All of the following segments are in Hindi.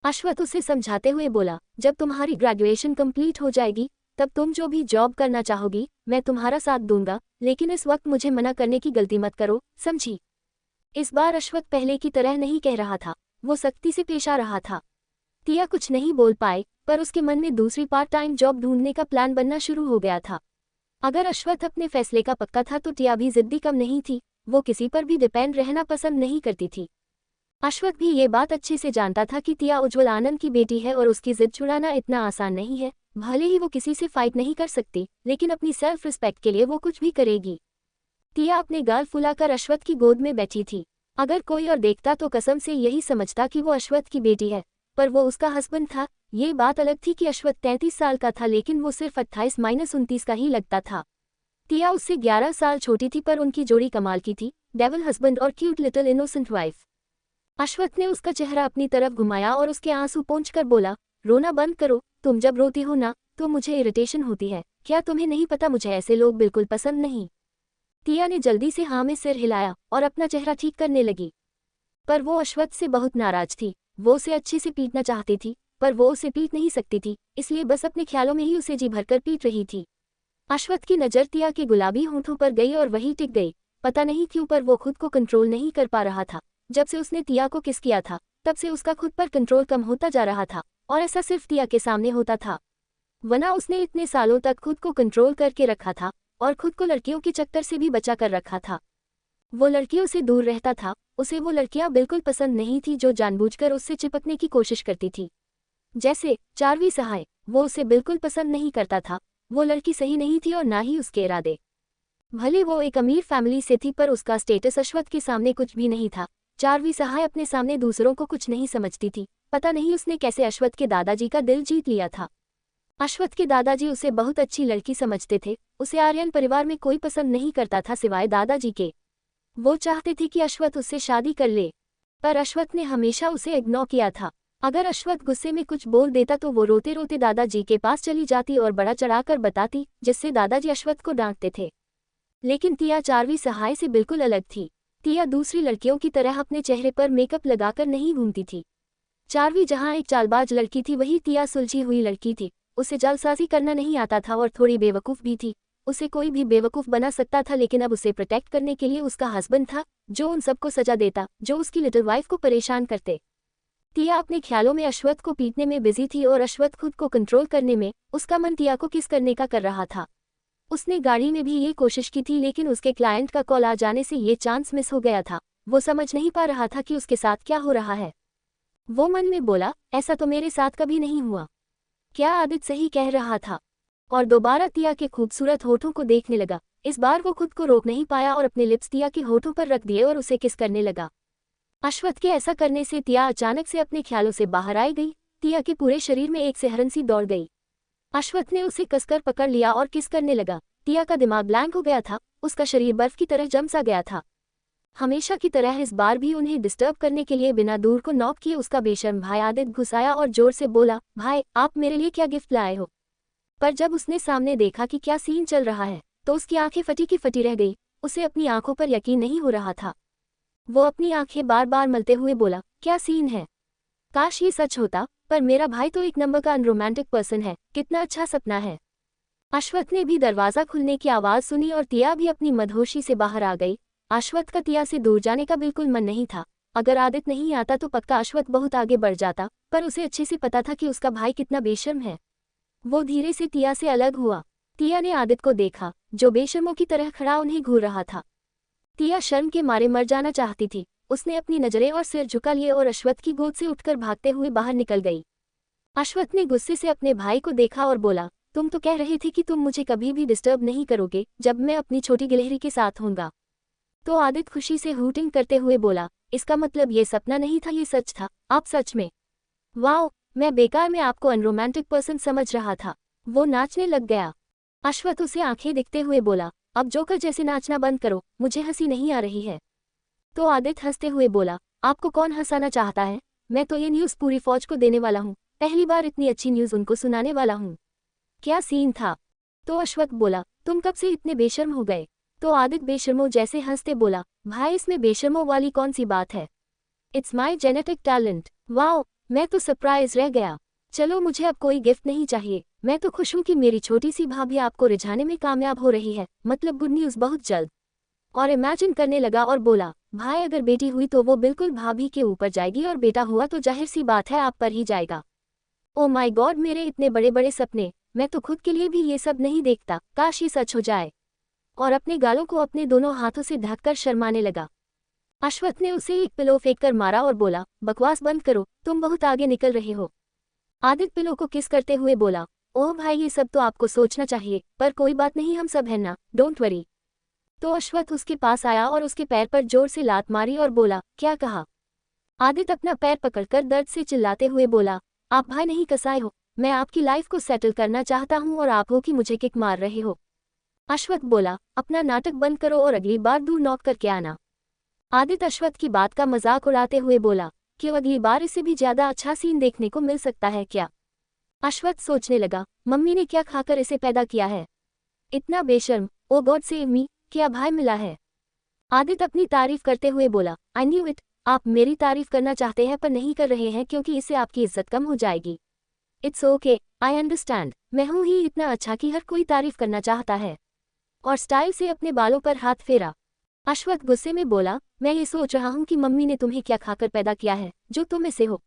अश्वथ उसे समझाते हुए बोला, जब तुम्हारी ग्रेजुएशन कंप्लीट हो जाएगी तब तुम जो भी जॉब करना चाहोगी मैं तुम्हारा साथ दूंगा, लेकिन इस वक्त मुझे मना करने की गलती मत करो, समझी। इस बार अश्वथ पहले की तरह नहीं कह रहा था, वो सख्ती से पेश आ रहा था। टिया कुछ नहीं बोल पाए, पर उसके मन में दूसरी पार्ट टाइम जॉब ढूंढने का प्लान बनना शुरू हो गया था। अगर अश्वथ अपने फैसले का पक्का था तो टिया भी जिद्दी कम नहीं थी, वो किसी पर भी डिपेंड रहना पसंद नहीं करती थी। अश्वथ भी ये बात अच्छे से जानता था कि टिया उज्ज्वल आनंद की बेटी है और उसकी जिद छुड़ाना इतना आसान नहीं है। भले ही वो किसी से फाइट नहीं कर सकती, लेकिन अपनी सेल्फ रिस्पेक्ट के लिए वो कुछ भी करेगी। टिया अपने गाल फुलाकर अश्वथ की गोद में बैठी थी। अगर कोई और देखता तो कसम से यही समझता कि वो अश्वथ की बेटी है, पर वो उसका हस्बैंड था। ये बात अलग थी कि अश्वथ 33 साल का था, लेकिन वो सिर्फ 28-29 का ही लगता था। टिया उससे 11 साल छोटी थी, पर उनकी जोड़ी कमाल की थी, डेविल हस्बैंड और cute little innocent wife. Ashwath ने उसका चेहरा अपनी तरफ घुमाया और उसके आंसू पोंछकर बोला, रोना बंद करो, तुम जब रोती हो ना तो मुझे इरिटेशन होती है। क्या तुम्हें नहीं पता मुझे ऐसे लोग बिल्कुल पसंद नहीं। टिया ने जल्दी से हाँ में सिर हिलाया और अपना चेहरा ठीक करने लगी। पर वो अश्वथ से बहुत नाराज थी। वो उसे अच्छे से पीटना चाहती थी, पर वो उसे पीट नहीं सकती थी, इसलिए बस अपने ख्यालों में ही उसे जी भरकर पीट रही थी। अश्वथ की नज़र टिया के गुलाबी होंठों पर गई और वहीं टिक गई। पता नहीं क्यों, पर वो खुद को कंट्रोल नहीं कर पा रहा था। जब से उसने टिया को किस किया था तब से उसका खुद पर कंट्रोल कम होता जा रहा था, और ऐसा सिर्फ टिया के सामने होता था, वरना उसने इतने सालों तक खुद को कंट्रोल करके रखा था और खुद को लड़कियों के चक्कर से भी बचा कर रखा था। वो लड़कियों से दूर रहता था। उसे वो लड़कियां बिल्कुल पसंद नहीं थी जो जानबूझकर उससे चिपकने की कोशिश करती थी। जैसे चारवी सहाय, वो उसे बिल्कुल पसंद नहीं करता था। वो लड़की सही नहीं थी और ना ही उसके इरादे। भले वो एक अमीर फैमिली से थी, पर उसका स्टेटस अश्वथ के सामने कुछ भी नहीं था। चारवी सहाय अपने सामने दूसरों को कुछ नहीं समझती थी। पता नहीं उसने कैसे अश्वथ के दादाजी का दिल जीत लिया था। अश्वथ के दादाजी उसे बहुत अच्छी लड़की समझते थे। उसे आर्यन परिवार में कोई पसंद नहीं करता था सिवाय दादाजी के। वो चाहते थे कि अश्वथ उससे शादी कर ले, पर अश्वथ ने हमेशा उसे इग्नोर किया था। अगर अश्वथ गुस्से में कुछ बोल देता तो वो रोते रोते दादाजी के पास चली जाती और बड़ा चढ़ाकर बताती, जिससे दादाजी अश्वथ को डांटते थे। लेकिन टिया चारवी सहाय से बिल्कुल अलग थी। टिया दूसरी लड़कियों की तरह अपने चेहरे पर मेकअप लगाकर नहीं घूमती थी। चारवी जहाँ एक चालबाज लड़की थी, वही टिया सुलझी हुई लड़की थी। उसे जालसाजी करना नहीं आता था और थोड़ी बेवकूफ़ भी थी। उसे कोई भी बेवकूफ़ बना सकता था, लेकिन अब उसे प्रोटेक्ट करने के लिए उसका हस्बैंड था, जो उन सबको सजा देता जो उसकी लिटिल वाइफ को परेशान करते। टिया अपने ख्यालों में अश्वथ को पीटने में बिजी थी और अश्वथ खुद को कंट्रोल करने में। उसका मन टिया को किस करने का कर रहा था। उसने गाड़ी में भी ये कोशिश की थी, लेकिन उसके क्लाइंट का कॉल आ जाने से ये चांस मिस हो गया था। वो समझ नहीं पा रहा था कि उसके साथ क्या हो रहा है। वो मन में बोला, ऐसा तो मेरे साथ कभी नहीं हुआ। क्या आदित्य सही कह रहा था। और दोबारा टिया के खूबसूरत होठों को देखने लगा। इस बार वो खुद को रोक नहीं पाया और अपने लिप्स टिया के होठों पर रख दिए और उसे किस करने लगा। अश्वथ के ऐसा करने से टिया अचानक से अपने ख्यालों से बाहर आई गई। टिया के पूरे शरीर में एक सिहरन सी दौड़ गई। अश्वथ ने उसे कसकर पकड़ लिया और किस करने लगा। टिया का दिमाग ब्लैंक हो गया था। उसका शरीर बर्फ की तरह जम सा गया था। हमेशा की तरह इस बार भी उन्हें डिस्टर्ब करने के लिए बिना दूर को नॉक किए उसका बेशर्म भाई आदित्य घुस आया और जोर से बोला, भाई आप मेरे लिए क्या गिफ्ट लाए हो। पर जब उसने सामने देखा कि क्या सीन चल रहा है तो उसकी आंखें फटी की फटी रह गई। उसे अपनी आंखों पर यकीन नहीं हो रहा था। वो अपनी आंखें बार बार मलते हुए बोला, क्या सीन है। काश ये सच होता, पर मेरा भाई तो एक नंबर का अनरोमांटिक पर्सन है। कितना अच्छा सपना है। अश्वथ ने भी दरवाज़ा खुलने की आवाज़ सुनी और टिया भी अपनी मदहोशी से बाहर आ गई। अश्वथ का टिया से दूर जाने का बिल्कुल मन नहीं था। अगर आदित्य नहीं आता तो पक्का अश्वथ बहुत आगे बढ़ जाता, पर उसे अच्छे से पता था कि उसका भाई कितना बेशर्म है। वो धीरे से टिया से अलग हुआ। टिया ने आदित्य को देखा, जो बेशर्मों की तरह खड़ा उन्हें घूर रहा था। टिया शर्म के मारे मर जाना चाहती थी। उसने अपनी नजरें और सिर झुका लिए और अश्वथ की गोद से उठकर भागते हुए बाहर निकल गई। अश्वथ ने गुस्से से अपने भाई को देखा और बोला, तुम तो कह रहे थे कि तुम मुझे कभी भी डिस्टर्ब नहीं करोगे जब मैं अपनी छोटी गिलहरी के साथ होऊंगा। तो आदित्य खुशी से हूटिंग करते हुए बोला, इसका मतलब ये सपना नहीं था, ये सच था। आप सच में। वाओ, मैं बेकार में आपको अनरोमांटिक पर्सन समझ रहा था। वो नाचने लग गया। अश्वथ उसे आंखें दिखते हुए बोला, अब जोकर जैसे नाचना बंद करो, मुझे हंसी नहीं आ रही है। तो आदित्य हंसते हुए बोला, आपको कौन हंसाना चाहता है। मैं तो ये न्यूज़ पूरी फौज को देने वाला हूँ। पहली बार इतनी अच्छी न्यूज़ उनको सुनाने वाला हूँ। क्या सीन था। तो अश्वथ बोला, तुम कब से इतने बेशर्म हो गए। तो आदित्य बेशर्मों जैसे हंसते बोला, भाई इसमें बेशर्मों वाली कौन सी बात है। It's my genetic talent. Wow, मैं तो सरप्राइज रह गया। चलो मुझे अब कोई गिफ्ट नहीं चाहिए, मैं तो खुश हूँ कि मेरी छोटी सी भाभी आपको रिझाने में कामयाब हो रही है, मतलब गुड न्यूज़ बहुत जल्द। और इमेजिन करने लगा और बोला, भाई अगर बेटी हुई तो वो बिल्कुल भाभी के ऊपर जाएगी और बेटा हुआ तो जाहिर सी बात है आप पर ही जाएगा। ओ माय गॉड, मेरे इतने बड़े बड़े सपने, मैं तो खुद के लिए भी ये सब नहीं देखता, काश ये सच हो जाए। और अपने गालों को अपने दोनों हाथों से ढककर शर्माने लगा। अश्वत्थ ने उसे एक पिलो फेंक कर मारा और बोला, बकवास बंद करो, तुम बहुत आगे निकल रहे हो। आदित्य पिलो को किस करते हुए बोला, ओह भाई ये सब तो आपको सोचना चाहिए, पर कोई बात नहीं, हम सब हैं ना, डोंट वरी। तो अश्वत्थ उसके पास आया और उसके पैर पर जोर से लात मारी और बोला, क्या कहा? आदित्य अपना पैर पकड़कर दर्द से चिल्लाते हुए बोला, आप भाई नहीं कसाए हो, मैं आपकी लाइफ को सेटल करना चाहता हूँ और आप हो कि मुझे किक मार रहे हो। अश्वत्थ बोला, अपना नाटक बंद करो और अगली बार दूर नॉक करके आना। आदित्य अश्वत्थ की बात का मजाक उड़ाते हुए बोला, क्यों अगली बार इससे भी ज्यादा अच्छा सीन देखने को मिल सकता है क्या? अश्वत्थ सोचने लगा, मम्मी ने क्या खाकर इसे पैदा किया है, इतना बेशर्म, ओ गॉड सेव मी, क्या भाई मिला है। आदित्य अपनी तारीफ करते हुए बोला, आई न्यू इट, आप मेरी तारीफ करना चाहते हैं पर नहीं कर रहे हैं क्योंकि इससे आपकी इज्जत कम हो जाएगी। इट्स ओके, आई अंडरस्टैंड, मैं हूँ ही इतना अच्छा कि हर कोई तारीफ करना चाहता है। और स्टाइल से अपने बालों पर हाथ फेरा। अश्वत्थ गुस्से में बोला, मैं ये सोच रहा हूँ कि मम्मी ने तुम्हें क्या खाकर पैदा किया है जो तुम ऐसे हो।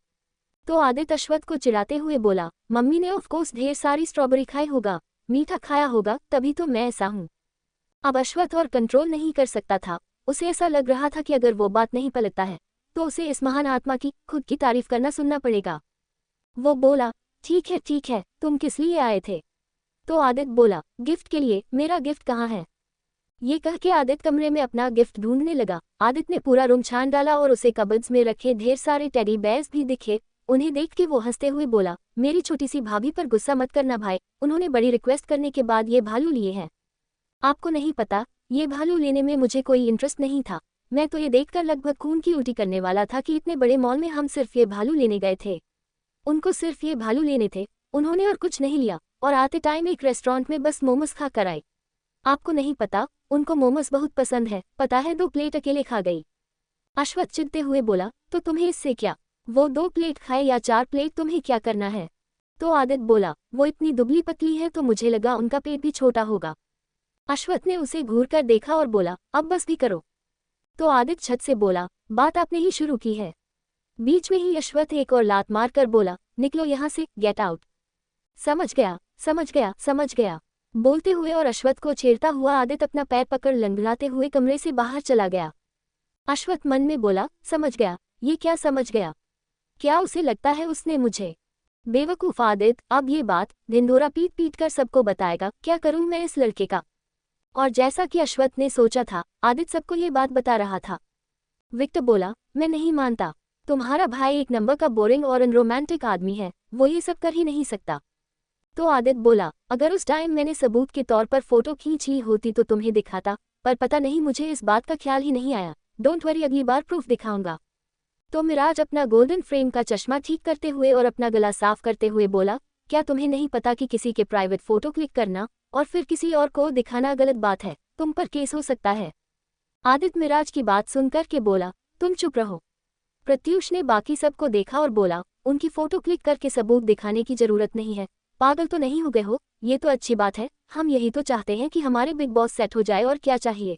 तो आदित्य अश्वत्थ को चिढ़ाते हुए बोला, मम्मी ने ऑफकोर्स ढेर सारी स्ट्रॉबेरी खाई होगा, मीठा खाया होगा, तभी तो मैं ऐसा हूँ। अब अश्वत्थ और कंट्रोल नहीं कर सकता था, उसे ऐसा लग रहा था कि अगर वो बात नहीं पलटता है तो उसे इस महान आत्मा की खुद की तारीफ करना सुनना पड़ेगा। वो बोला, ठीक है, तुम किस लिए आए थे? तो आदित्य बोला, गिफ्ट के लिए, मेरा गिफ्ट कहाँ है? ये कह के आदित्य कमरे में अपना गिफ्ट ढूंढने लगा। आदित्य ने पूरा रूम छान डाला और उसे कबर्ड्स में रखे ढेर सारे टेडी बेयर्स भी दिखे। उन्हें देख के वो हंसते हुए बोला, मेरी छोटी सी भाभी पर गुस्सा मत करना भाई, उन्होंने बड़ी रिक्वेस्ट करने के बाद ये भालू लिए हैं। आपको नहीं पता, ये भालू लेने में मुझे कोई इंटरेस्ट नहीं था, मैं तो ये देखकर लगभग खून की उल्टी करने वाला था कि इतने बड़े मॉल में हम सिर्फ ये भालू लेने गए थे। उनको सिर्फ ये भालू लेने थे, उन्होंने और कुछ नहीं लिया, और आते टाइम एक रेस्टोरेंट में बस मोमोज खा कर आए। आपको नहीं पता, उनको मोमोज बहुत पसंद है, पता है 2 प्लेट अकेले खा गई। अश्वत्थ चिढ़ते हुए बोला, तो तुम्हें इससे क्या, वो 2 प्लेट खाए या 4 प्लेट, तुम्हें क्या करना है? तो आदित्य बोला, वो इतनी दुबली पतली है तो मुझे लगा उनका पेट भी छोटा होगा। अश्वत्थ ने उसे घूर कर देखा और बोला, अब बस भी करो। तो आदित्य छत से बोला, बात आपने ही शुरू की है। बीच में ही अश्वत्थ एक और लात मार कर बोला, निकलो यहाँ से, गेट आउट। समझ गया बोलते हुए और अश्वत्थ को छेड़ता हुआ आदित्य अपना पैर पकड़ लंगड़ाते हुए कमरे से बाहर चला गया। अश्वत्थ मन में बोला, समझ गया, ये क्या समझ गया? क्या उसे लगता है उसने मुझे? बेवकूफ आदित्य, अब ये बात ढिंढोरा पीट पीट कर सबको बताएगा, क्या करूं मैं इस लड़के का। और जैसा कि अश्वत्थ ने सोचा था, आदित्य सबको ये बात बता रहा था। विक्टर बोला, मैं नहीं मानता, तुम्हारा भाई एक नंबर का बोरिंग और अनरोमांटिक आदमी है, वो ये सब कर ही नहीं सकता। तो आदित्य बोला, अगर उस टाइम मैंने सबूत के तौर पर फोटो खींच ली होती तो तुम्हें दिखाता, पर पता नहीं मुझे इस बात का ख्याल ही नहीं आया। डोंट वरी, अगली बार प्रूफ दिखाऊंगा। तो मिराज अपना गोल्डन फ्रेम का चश्मा ठीक करते हुए और अपना गला साफ करते हुए बोला, क्या तुम्हें नहीं पता कि किसी के प्राइवेट फोटो क्लिक करना और फिर किसी और को दिखाना गलत बात है, तुम पर केस हो सकता है। आदित्य मिराज की बात सुनकर के बोला, तुम चुप रहो। प्रत्यूष ने बाकी सबको देखा और बोला, उनकी फोटो क्लिक करके सबूत दिखाने की जरूरत नहीं है, पागल तो नहीं हो गए हो, ये तो अच्छी बात है, हम यही तो चाहते हैं कि हमारे बिग बॉस सेट हो जाए, और क्या चाहिए।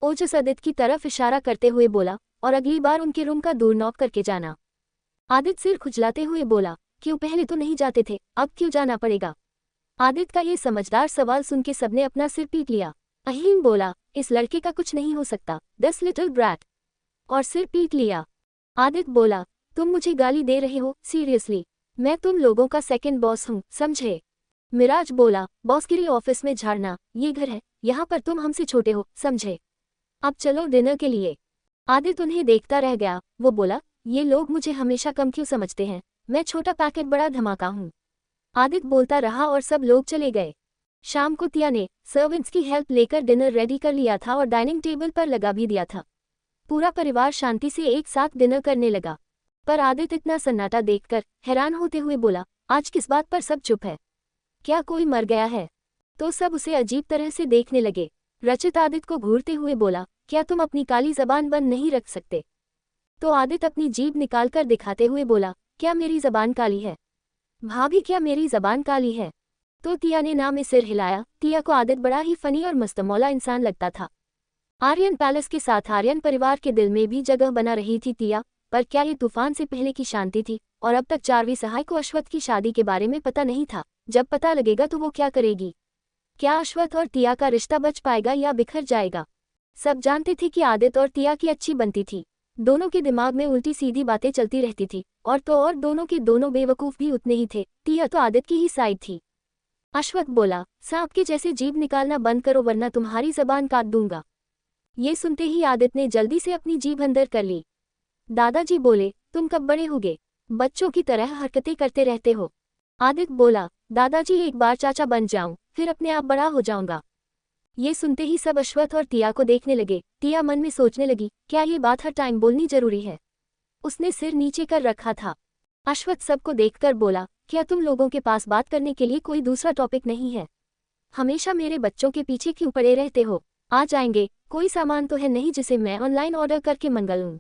ओजस आदित्य की तरफ इशारा करते हुए बोला, और अगली बार उनके रूम का दूर नॉक करके जाना। आदित्य सिर खुजलाते हुए बोला, क्यों, पहले तो नहीं जाते थे, अब क्यों जाना पड़ेगा? आदित्य का ये समझदार सवाल सुन के सबने अपना सिर पीट लिया। अहीम बोला, इस लड़के का कुछ नहीं हो सकता, 10 लिटिल ब्रैट, और सिर पीट लिया। आदित्य बोला, तुम मुझे गाली दे रहे हो, सीरियसली? मैं तुम लोगों का सेकंड बॉस हूँ, समझे? मिराज बोला, बॉसगिरी ऑफिस में झाड़ना, ये घर है, यहाँ पर तुम हमसे छोटे हो, समझे? अब चलो डिनर के लिए। आदित्य उन्हें देखता रह गया। वो बोला, ये लोग मुझे हमेशा कम क्यों समझते हैं, मैं छोटा पैकेट बड़ा धमाका हूँ। आदित्य बोलता रहा और सब लोग चले गए। शाम को तिया ने सर्वेंट्स की हेल्प लेकर डिनर रेडी कर लिया था और डाइनिंग टेबल पर लगा भी दिया था। पूरा परिवार शांति से एक साथ डिनर करने लगा। पर आदित्य इतना सन्नाटा देखकर हैरान होते हुए बोला, आज किस बात पर सब चुप है? क्या कोई मर गया है? तो सब उसे अजीब तरह से देखने लगे। रचित आदित्य को घूरते हुए बोला, क्या तुम अपनी काली जबान बंद नहीं रख सकते? तो आदित्य अपनी जीभ निकालकर दिखाते हुए बोला, क्या मेरी ज़बान काली है? भाभी क्या मेरी ज़बान काली है? तो तिया ने ना में सिर हिलाया। तिया को आदित्य बड़ा ही फनी और मस्तमौला इंसान लगता था। आर्यन पैलेस के साथ आर्यन परिवार के दिल में भी जगह बना रही थी तिया, पर क्या ये तूफान से पहले की शांति थी? और अब तक चारवीं सहाय को अश्वत्थ की शादी के बारे में पता नहीं था। जब पता लगेगा तो वो क्या करेगी? क्या अश्वत्थ और तिया का रिश्ता बच पाएगा या बिखर जाएगा? सब जानते थे कि आदित्य और तिया की अच्छी बनती थी। दोनों के दिमाग में उल्टी सीधी बातें चलती रहती थी, और तो और दोनों के दोनों बेवकूफ़ भी उतने ही थे। तिया तो आदित्य की ही साइड थी। अश्वत्थ बोला, सांप के जैसे जीभ निकालना बंद करो वरना तुम्हारी जबान काट दूंगा। ये सुनते ही आदित्य ने जल्दी से अपनी जीभ अंदर कर ली। दादाजी बोले, तुम कब बड़े होगे? बच्चों की तरह हरकतें करते रहते हो। आदित्य बोला, दादाजी एक बार चाचा बन जाऊं, फिर अपने आप बड़ा हो जाऊंगा। ये सुनते ही सब अश्वत्थ और तिया को देखने लगे। तिया मन में सोचने लगी, क्या ये बात हर टाइम बोलनी जरूरी है? उसने सिर नीचे कर रखा था। अश्वत्थ सबको देखकर बोला, क्या तुम लोगों के पास बात करने के लिए कोई दूसरा टॉपिक नहीं है? हमेशा मेरे बच्चों के पीछे क्यों पड़े रहते हो? आ जाएंगे, कोई सामान तो है नहीं जिसे मैं ऑनलाइन ऑर्डर करके मंगा लूं।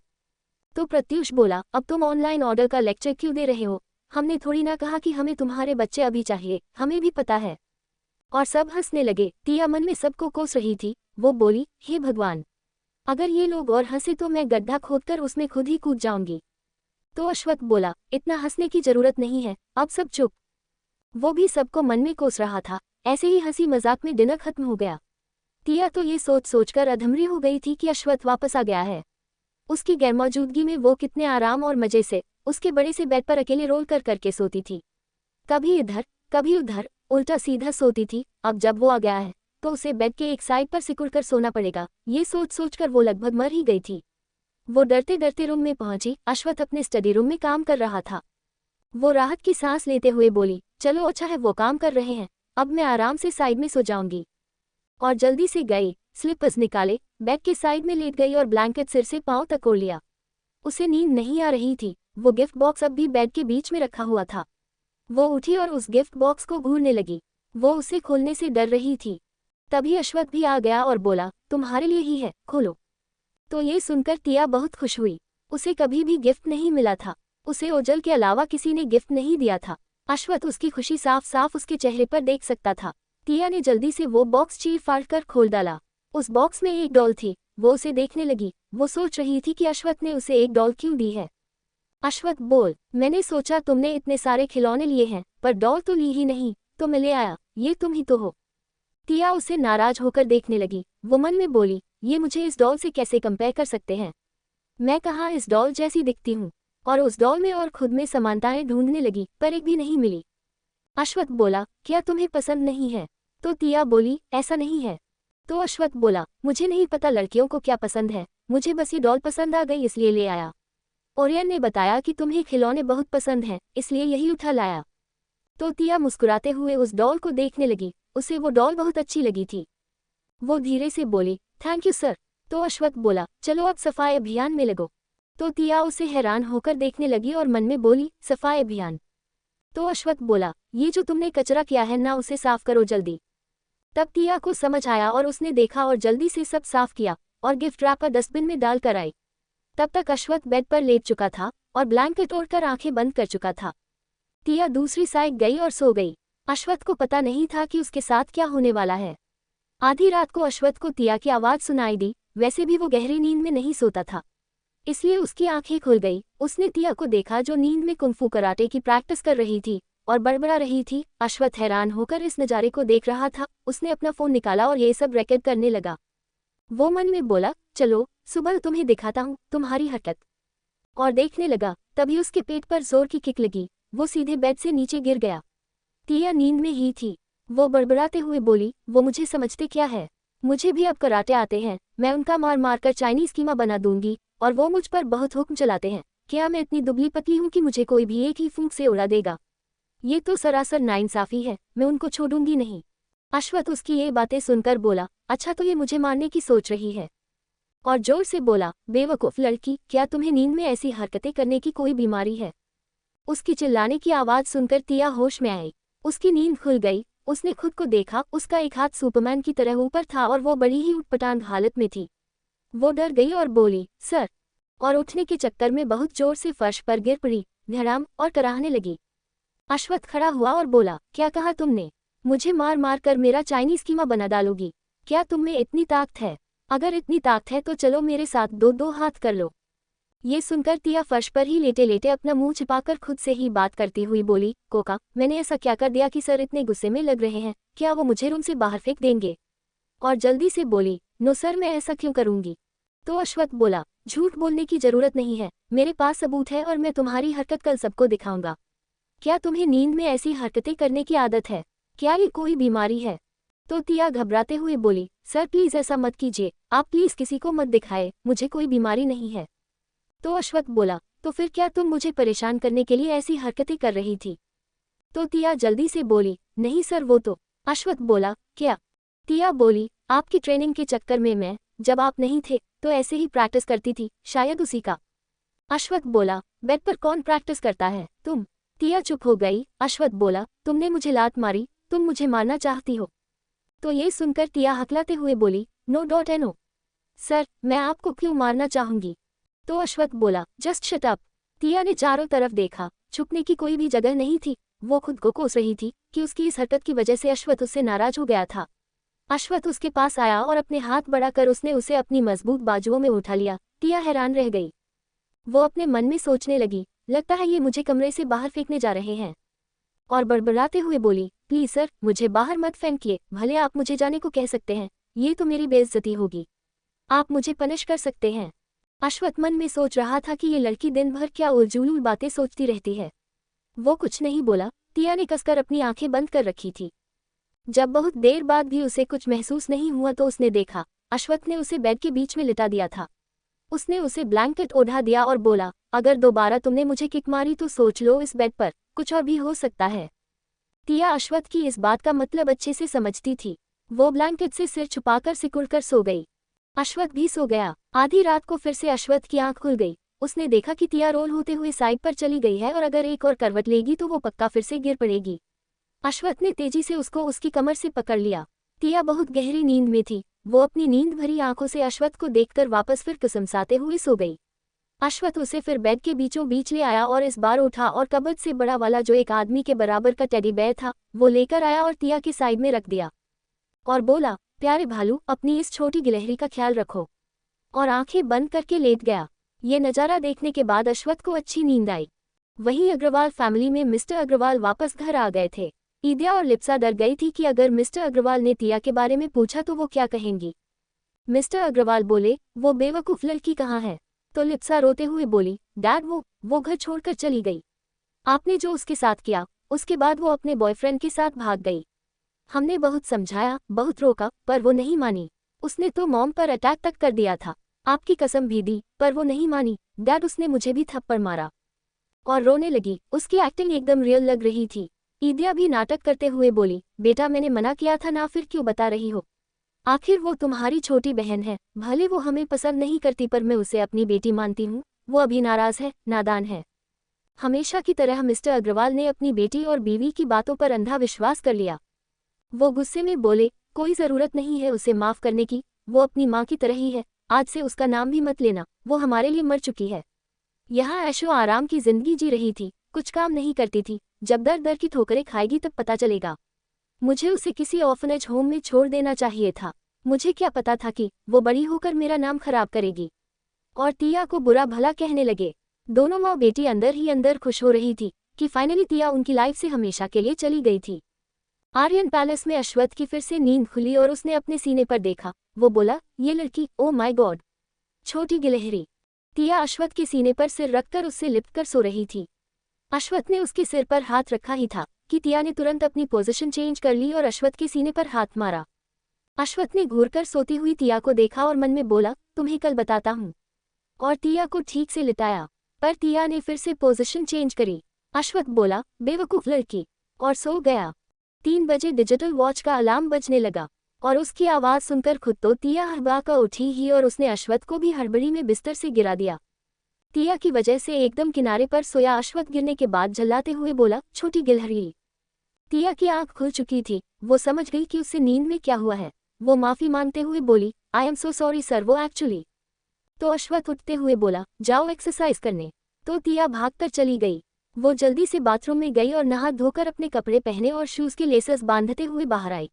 तो प्रत्युष बोला, अब तुम ऑनलाइन ऑर्डर का लेक्चर क्यों दे रहे हो? हमने थोड़ी ना कहा कि हमें तुम्हारे बच्चे अभी चाहिए, हमें भी पता है। और सब हंसने लगे। तिया मन में सबको कोस रही थी। वो बोली, हे भगवान, अगर ये लोग और हंसे तो मैं गड्ढा खोदकर उसमें खुद ही कूद जाऊंगी। तो अश्वत्थ बोला, इतना हंसने की जरूरत नहीं है, अब सब चुप। वो भी सबको मन में कोस रहा था। ऐसे ही हंसी मजाक में डिनर खत्म हो गया। तिया तो ये सोच सोचकर अधमरी हो गई थी कि अश्वत्थ वापस आ गया है। उसकी गैरमौजूदगी में वो कितने आराम और मजे से उसके बड़े से बेड पर अकेले रोल कर करके सोती थी। कभी इधर कभी उधर उल्टा सीधा सोती थी। अब जब वो आ गया है तो उसे बेड के एक साइड पर सिकुड़कर सोना पड़ेगा। ये सोच सोचकर वो लगभग मर ही गई थी। वो डरते डरते रूम में पहुंची। अश्वत्थ अपने स्टडी रूम में काम कर रहा था। वो राहत की सांस लेते हुए बोली, चलो अच्छा है वो काम कर रहे हैं, अब मैं आराम से साइड में सो जाऊंगी। और जल्दी से गई, स्लीपर्स निकाले, बेड के साइड में लेट गई और ब्लैंकेट सिर से पांव तक ओढ़ लिया। उसे नींद नहीं आ रही थी। वो गिफ्ट बॉक्स अब भी बेड के बीच में रखा हुआ था। वो उठी और उस गिफ्ट बॉक्स को घूरने लगी। वो उसे खोलने से डर रही थी। तभी अश्वत्थ भी आ गया और बोला, तुम्हारे लिए ही है, खोलो। तो ये सुनकर तिया बहुत खुश हुई। उसे कभी भी गिफ्ट नहीं मिला था। उसे ओजल के अलावा किसी ने गिफ्ट नहीं दिया था। अश्वत्थ उसकी खुशी साफ साफ उसके चेहरे पर देख सकता था। तिया ने जल्दी से वो बॉक्स चीर फाड़ कर खोल डाला। उस बॉक्स में एक डॉल थी। वो उसे देखने लगी। वो सोच रही थी कि अश्वत्थ ने उसे एक डॉल क्यों दी है। अश्वत्थ बोल, मैंने सोचा तुमने इतने सारे खिलौने लिए हैं पर डॉल तो ली ही नहीं, तो मैं ले आया, ये तुम ही तो हो। तिया उसे नाराज होकर देखने लगी। वो मन में बोली, ये मुझे इस डॉल से कैसे कंपेयर कर सकते हैं? मैं कहाँ इस डॉल जैसी दिखती हूँ? और उस डॉल में और खुद में समानताएं ढूंढने लगी पर एक भी नहीं मिली। अश्वत्थ बोला, क्या तुम्हें पसंद नहीं है? तो तिया बोली, ऐसा नहीं है। तो अश्वत्थ बोला, मुझे नहीं पता लड़कियों को क्या पसंद है, मुझे बस ये डॉल पसंद आ गई इसलिए ले आया। ओरियन ने बताया कि तुम्हें खिलौने बहुत पसंद हैं, इसलिए यही उठा लाया। तो तिया मुस्कुराते हुए उस डॉल को देखने लगी। उसे वो डॉल बहुत अच्छी लगी थी। वो धीरे से बोली, थैंक यू सर। तो अश्वत्थ बोला, चलो अब सफाई अभियान में लगो। तो तिया उसे हैरान होकर देखने लगी और मन में बोली, सफाई अभियान? तो अश्वत्थ बोला, ये जो तुमने कचरा किया है ना, उसे साफ करो जल्दी। तब तिया को समझ आया और उसने देखा और जल्दी से सब साफ किया और गिफ्ट रैपर डस्टबिन में डाल कर आई। तब तक अश्वत्थ बेड पर लेट चुका था और ब्लैंकेट ओढ़कर आंखें बंद कर चुका था। तिया दूसरी साइड गई और सो गई। अश्वत्थ को पता नहीं था कि उसके साथ क्या होने वाला है। आधी रात को अश्वत्थ को तिया की आवाज़ सुनाई दी। वैसे भी वो गहरी नींद में नहीं सोता था, इसलिए उसकी आंखें खुल गई। उसने तिया को देखा जो नींद में कुंफू कराटे की प्रैक्टिस कर रही थी और बड़बड़ा रही थी। अश्वत्थ हैरान होकर इस नज़ारे को देख रहा था। उसने अपना फ़ोन निकाला और ये सब रिकॉर्ड करने लगा। वो मन में बोला, चलो सुबह तुम्हें दिखाता हूँ तुम्हारी हरकत। और देखने लगा। तभी उसके पेट पर जोर की किक लगी। वो सीधे बेड से नीचे गिर गया। तिया नींद में ही थी। वो बड़बड़ाते हुए बोली, वो मुझे समझते क्या है? मुझे भी अब कराटे आते हैं। मैं उनका मार मार कर चाइनीज़ कीमा बना दूंगी और वो मुझ पर बहुत हुक्म चलाते हैं। क्या मैं इतनी दुबली पतली हूँ कि मुझे कोई भी एक ही फूंक से उड़ा देगा? ये तो सरासर नाइंसाफ़ी है। मैं उनको छोड़ूंगी नहीं। अश्वत्थ उसकी ये बातें सुनकर बोला, अच्छा तो ये मुझे मारने की सोच रही है? और जोर से बोला, बेवकूफ़ लड़की, क्या तुम्हें नींद में ऐसी हरकतें करने की कोई बीमारी है? उसकी चिल्लाने की आवाज़ सुनकर तिया होश में आई। उसकी नींद खुल गई। उसने खुद को देखा। उसका एक हाथ सुपरमैन की तरह ऊपर था और वो बड़ी ही उटपटांग हालत में थी। वो डर गई और बोली, सर, और उठने के चक्कर में बहुत जोर से फर्श पर गिर पड़ी। धड़ाम और कराहने लगी। अश्वत्थ खड़ा हुआ और बोला, क्या कहा तुमने? मुझे मार मार कर मेरा चाइनीज कीमा बना डालोगी? क्या तुम में इतनी ताकत है? अगर इतनी ताकत है तो चलो मेरे साथ दो दो हाथ कर लो। ये सुनकर तिया फर्श पर ही लेटे लेटे अपना मुंह छिपाकर खुद से ही बात करती हुई बोली, कोका, मैंने ऐसा क्या कर दिया कि सर इतने गुस्से में लग रहे हैं? क्या वो मुझे रूम से बाहर फेंक देंगे? और जल्दी से बोली, नो सर, मैं ऐसा क्यों करूंगी? तो अश्वत्थ बोला, झूठ बोलने की जरूरत नहीं है, मेरे पास सबूत है और मैं तुम्हारी हरकत कल सबको दिखाऊंगा। क्या तुम्हें नींद में ऐसी हरकतें करने की आदत है? क्या ये कोई बीमारी है? तो तिया घबराते हुए बोली, सर प्लीज ऐसा मत कीजिए, आप प्लीज किसी को मत दिखाए, मुझे कोई बीमारी नहीं है। तो अश्वत्थ बोला, तो फिर क्या तुम मुझे परेशान करने के लिए ऐसी हरकतें कर रही थी? तो तिया जल्दी से बोली, नहीं सर वो तो। अश्वत्थ बोला, क्या? तिया बोली, आपकी ट्रेनिंग के चक्कर में मैं, जब आप नहीं थे तो ऐसे ही प्रैक्टिस करती थी, शायद उसी का। अश्वत्थ बोला, बेड पर कौन प्रैक्टिस करता है, तुम? तिया चुप हो गई। अश्वत्थ बोला, तुमने मुझे लात मारी, तुम मुझे मारना चाहती हो? तो ये सुनकर तिया हकलाते हुए बोली, no dot N O. Sir, मैं आपको क्यों मारना चाहूंगी? तो अश्वत्थ बोला, जस्ट शट अप। तिया ने चारों तरफ देखा, छुपने की कोई भी जगह नहीं थी। वो खुद को कोस रही थी कि उसकी इस हरकत की वजह से अश्वत्थ उससे नाराज हो गया था। अश्वत्थ उसके पास आया और अपने हाथ बढ़ाकर उसने उसे अपनी मजबूत बाजुओं में उठा लिया। तिया हैरान रह गई। वो अपने मन में सोचने लगी, लगता है ये मुझे कमरे से बाहर फेंकने जा रहे हैं। और बड़बड़ाते हुए बोली, प्लीज सर, मुझे बाहर मत फेंकिए, भले आप मुझे जाने को कह सकते हैं, ये तो मेरी बेइज्जती होगी। आप मुझे पनिश कर सकते हैं। अश्वत्थ मन में सोच रहा था कि ये लड़की दिन भर क्या उलझुल बातें सोचती रहती है। वो कुछ नहीं बोला। तिया ने कसकर अपनी आंखें बंद कर रखी थी। जब बहुत देर बाद भी उसे कुछ महसूस नहीं हुआ तो उसने देखा, अश्वत्थ ने उसे बेड के बीच में लिटा दिया था। उसने उसे ब्लैंकेट ओढ़ा दिया और बोला, अगर दोबारा तुमने मुझे किक मारी तो सोच लो इस बेड पर कुछ और भी हो सकता है। तिया अश्वत्थ की इस बात का मतलब अच्छे से समझती थी। वो ब्लैंकेट से सिर छुपाकर सिकुड़कर सो गई। अश्वत्थ भी सो गया। आधी रात को फिर से अश्वत्थ की आंख खुल गई। उसने देखा कि तिया रोल होते हुए साइड पर चली गई है और अगर एक और करवट लेगी तो वो पक्का फिर से गिर पड़ेगी। अश्वत्थ ने तेजी से उसको उसकी कमर से पकड़ लिया। तिया बहुत गहरी नींद में थी। वो अपनी नींद भरी आंखों से अश्वत्थ को देखकर वापस फिर कसमसाते हुए सो गई। अश्वत्थ उसे फिर बेड के बीचों बीच ले आया और इस बार उठा और कबर्ड से बड़ा वाला जो एक आदमी के बराबर का टेडी बेयर था वो लेकर आया और तिया की साइड में रख दिया और बोला, प्यारे भालू, अपनी इस छोटी गिलहरी का ख्याल रखो। और आंखें बंद करके लेट गया। ये नज़ारा देखने के बाद अश्वत्थ को अच्छी नींद आई। वहीं अग्रवाल फैमिली में मिस्टर अग्रवाल वापस घर आ गए थे। ईदिया और लिप्सा डर गई थी कि अगर मिस्टर अग्रवाल ने तिया के बारे में पूछा तो वो क्या कहेंगी। मिस्टर अग्रवाल बोले, वो बेवकूफ़ लड़की कहाँ है? तो लिप्सा रोते हुए बोली, डैड वो घर छोड़कर चली गई। आपने जो उसके साथ किया, उसके बाद वो अपने बॉयफ्रेंड के साथ भाग गई। हमने बहुत समझाया, बहुत रोका, पर वो नहीं मानी। उसने तो मॉम पर अटैक तक कर दिया था। आपकी कसम भी दी, पर वो नहीं मानी। डैड, उसने मुझे भी थप्पड़ मारा। और रोने लगी। उसकी एक्टिंग एकदम रियल लग रही थी। ईदिया भी नाटक करते हुए बोली, बेटा मैंने मना किया था ना, फिर क्यों बता रही हो? आखिर वो तुम्हारी छोटी बहन है। भले वो हमें पसंद नहीं करती पर मैं उसे अपनी बेटी मानती हूँ। वो अभी नाराज है, नादान है। हमेशा की तरह मिस्टर अग्रवाल ने अपनी बेटी और बीवी की बातों पर अंधा विश्वास कर लिया। वो गुस्से में बोले, कोई ज़रूरत नहीं है उसे माफ़ करने की। वो अपनी माँ की तरह ही है। आज से उसका नाम भी मत लेना, वो हमारे लिए मर चुकी है। यहाँ ऐशो आराम की जिंदगी जी रही थी, कुछ काम नहीं करती थी। जब दर दर की ठोकरें खाएगी तब पता चलेगा। मुझे उसे किसी ऑर्फनेज होम में छोड़ देना चाहिए था। मुझे क्या पता था कि वो बड़ी होकर मेरा नाम खराब करेगी और तिया को बुरा भला कहने लगे। दोनों माँ बेटी अंदर ही अंदर खुश हो रही थी कि फाइनली तिया उनकी लाइफ से हमेशा के लिए चली गई थी। आर्यन पैलेस में अश्वत्थ की फिर से नींद खुली और उसने अपने सीने पर देखा। वो बोला, ये लड़की, ओ माय गॉड, छोटी गिलहरी। तिया अश्वत्थ के सीने पर सिर रखकर उससे लिपटकर सो रही थी। अश्वत्थ ने उसके सिर पर हाथ रखा ही था कि तिया ने तुरंत अपनी पोजीशन चेंज कर ली और अश्वत्थ के सीने पर हाथ मारा। अश्वत्थ ने घूरकर सोती हुई तिया को देखा और मन में बोला, तुम्हें कल बताता हूँ। और तिया को ठीक से लिटाया, पर तिया ने फिर से पोजीशन चेंज करी। अश्वत्थ बोला, बेवकूफ़ लड़की, और सो गया। 3 बजे डिजिटल वॉच का अलार्म बजने लगा और उसकी आवाज़ सुनकर खुद तो तिया हड़बड़ाकर उठी ही और उसने अश्वत्थ को भी हड़बड़ी में बिस्तर से गिरा दिया। तिया की वजह से एकदम किनारे पर सोया अश्वत्थ गिरने के बाद झल्लाते हुए बोला, छोटी गिलहरी। तिया की आंख खुल चुकी थी। वो समझ गई कि उससे नींद में क्या हुआ है। वो माफ़ी मांगते हुए बोली, I am so sorry sir, वो एक्चुअली। तो अश्वत्थ उठते हुए बोला, जाओ एक्सरसाइज करने। तो तिया भागकर चली गई। वो जल्दी से बाथरूम में गई और नहा धोकर अपने कपड़े पहने और शूज के लेसेस बांधते हुए बाहर आई।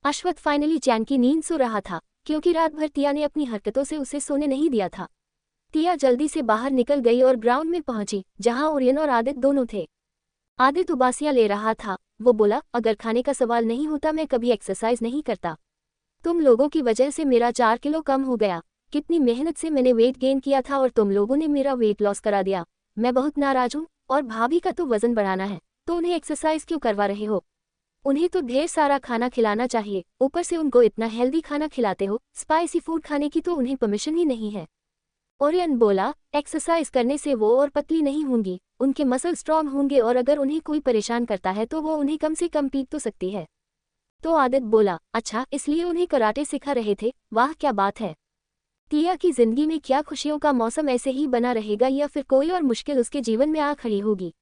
अश्वथ फाइनली चैन की नींद सो रहा था, क्योंकि रात भर टिया ने अपनी हरकतों से उसे सोने नहीं दिया था। टिया जल्दी से बाहर निकल गई और ग्राउंड में पहुंची, जहां ओरियन और आदित्य दोनों थे। आदित्य उबासियां ले रहा था। वो बोला, अगर खाने का सवाल नहीं होता मैं कभी एक्सरसाइज नहीं करता। तुम लोगों की वजह से मेरा 4 किलो कम हो गया। कितनी मेहनत से मैंने वेट गेन किया था और तुम लोगों ने मेरा वेट लॉस करा दिया। मैं बहुत नाराज हूँ। और भाभी का तो वजन बढ़ाना है, तो उन्हें एक्सरसाइज क्यों करवा रहे हो? उन्हें तो ढेर सारा खाना खिलाना चाहिए, ऊपर से उनको इतना हेल्दी खाना खिलाते हो। स्पाइसी फूड खाने की तो उन्हें परमिशन ही नहीं है। ओरियन बोला, एक्सरसाइज करने से वो और पतली नहीं होंगी, उनके मसल स्ट्रांग होंगे और अगर उन्हें कोई परेशान करता है तो वो उन्हें कम से कम पीट तो सकती है। तो आदित्य बोला, अच्छा इसलिए उन्हें कराटे सिखा रहे थे, वाह क्या बात है। टिया की जिंदगी में क्या खुशियों का मौसम ऐसे ही बना रहेगा या फिर कोई और मुश्किल उसके जीवन में आ खड़ी होगी?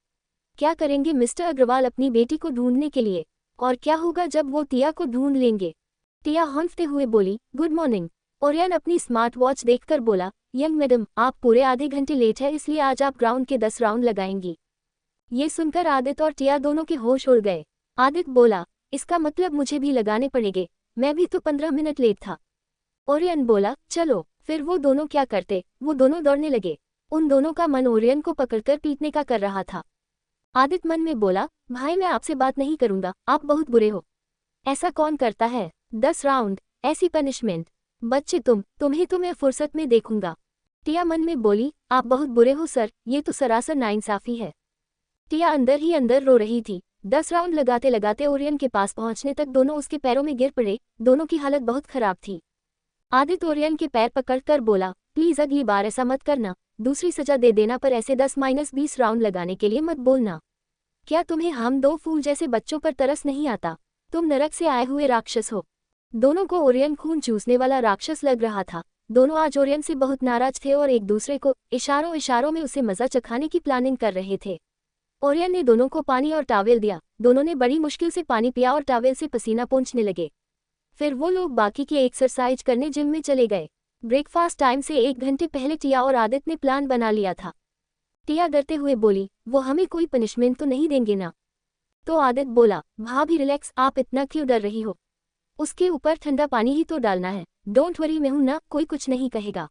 क्या करेंगे मिस्टर अग्रवाल अपनी बेटी को ढूंढने के लिए? और क्या होगा जब वो टिया को ढूंढ लेंगे? टिया हौंफते हुए बोली, गुड मॉर्निंग। ओरियन अपनी स्मार्ट वॉच देखकर बोला, यंग मैडम आप पूरे आधे घंटे लेट है, इसलिए आज आप ग्राउंड के 10 राउंड लगाएंगी। ये सुनकर आदित्य और टिया दोनों के होश उड़ गए। आदित्य बोला, इसका मतलब मुझे भी लगाने पड़ेंगे, मैं भी तो 15 मिनट लेट था। ओरियन बोला, चलो। फिर वो दोनों क्या करते, वो दोनों दौड़ने लगे। उन दोनों का मन ओरियन को पकड़कर पीटने का कर रहा था। आदित्य मन में बोला, भाई मैं आपसे बात नहीं करूंगा, आप बहुत बुरे हो। ऐसा कौन करता है? 10 राउंड, ऐसी पनिशमेंट? बच्चे तुम्हें तो मैं फुर्सत में देखूंगा। टिया मन में बोली, आप बहुत बुरे हो सर, ये तो सरासर नाइंसाफी है। टिया अंदर ही अंदर रो रही थी। 10 राउंड लगाते लगाते ओरियन के पास पहुंचने तक दोनों उसके पैरों में गिर पड़े। दोनों की हालत बहुत खराब थी। आदित्य ओरियन के पैर पकड़कर बोला, प्लीज अगली बार ऐसा मत करना, दूसरी सजा दे देना, पर ऐसे 10-20 राउंड लगाने के लिए मत बोलना। क्या तुम्हें हम दो फूल जैसे बच्चों पर तरस नहीं आता? तुम नरक से आए हुए राक्षस हो। दोनों को ओरियन खून चूसने वाला राक्षस लग रहा था। दोनों आज ओरियन से बहुत नाराज थे और एक दूसरे को इशारों इशारों में उसे मजा चखाने की प्लानिंग कर रहे थे। ओरियन ने दोनों को पानी और टॉवेल दिया। दोनों ने बड़ी मुश्किल से पानी पिया और टॉवेल से पसीना पोंछने लगे। फिर वो लोग बाकी की एक्सरसाइज करने जिम में चले गए। ब्रेकफास्ट टाइम से 1 घंटे पहले टिया और आदित्य ने प्लान बना लिया था। टिया डरते हुए बोली, वो हमें कोई पनिशमेंट तो नहीं देंगे ना? तो आदित्य बोला, भाभी रिलैक्स, आप इतना क्यों डर रही हो? उसके ऊपर ठंडा पानी ही तो डालना है। डोंट वरी, मैं हूं ना, कोई कुछ नहीं कहेगा।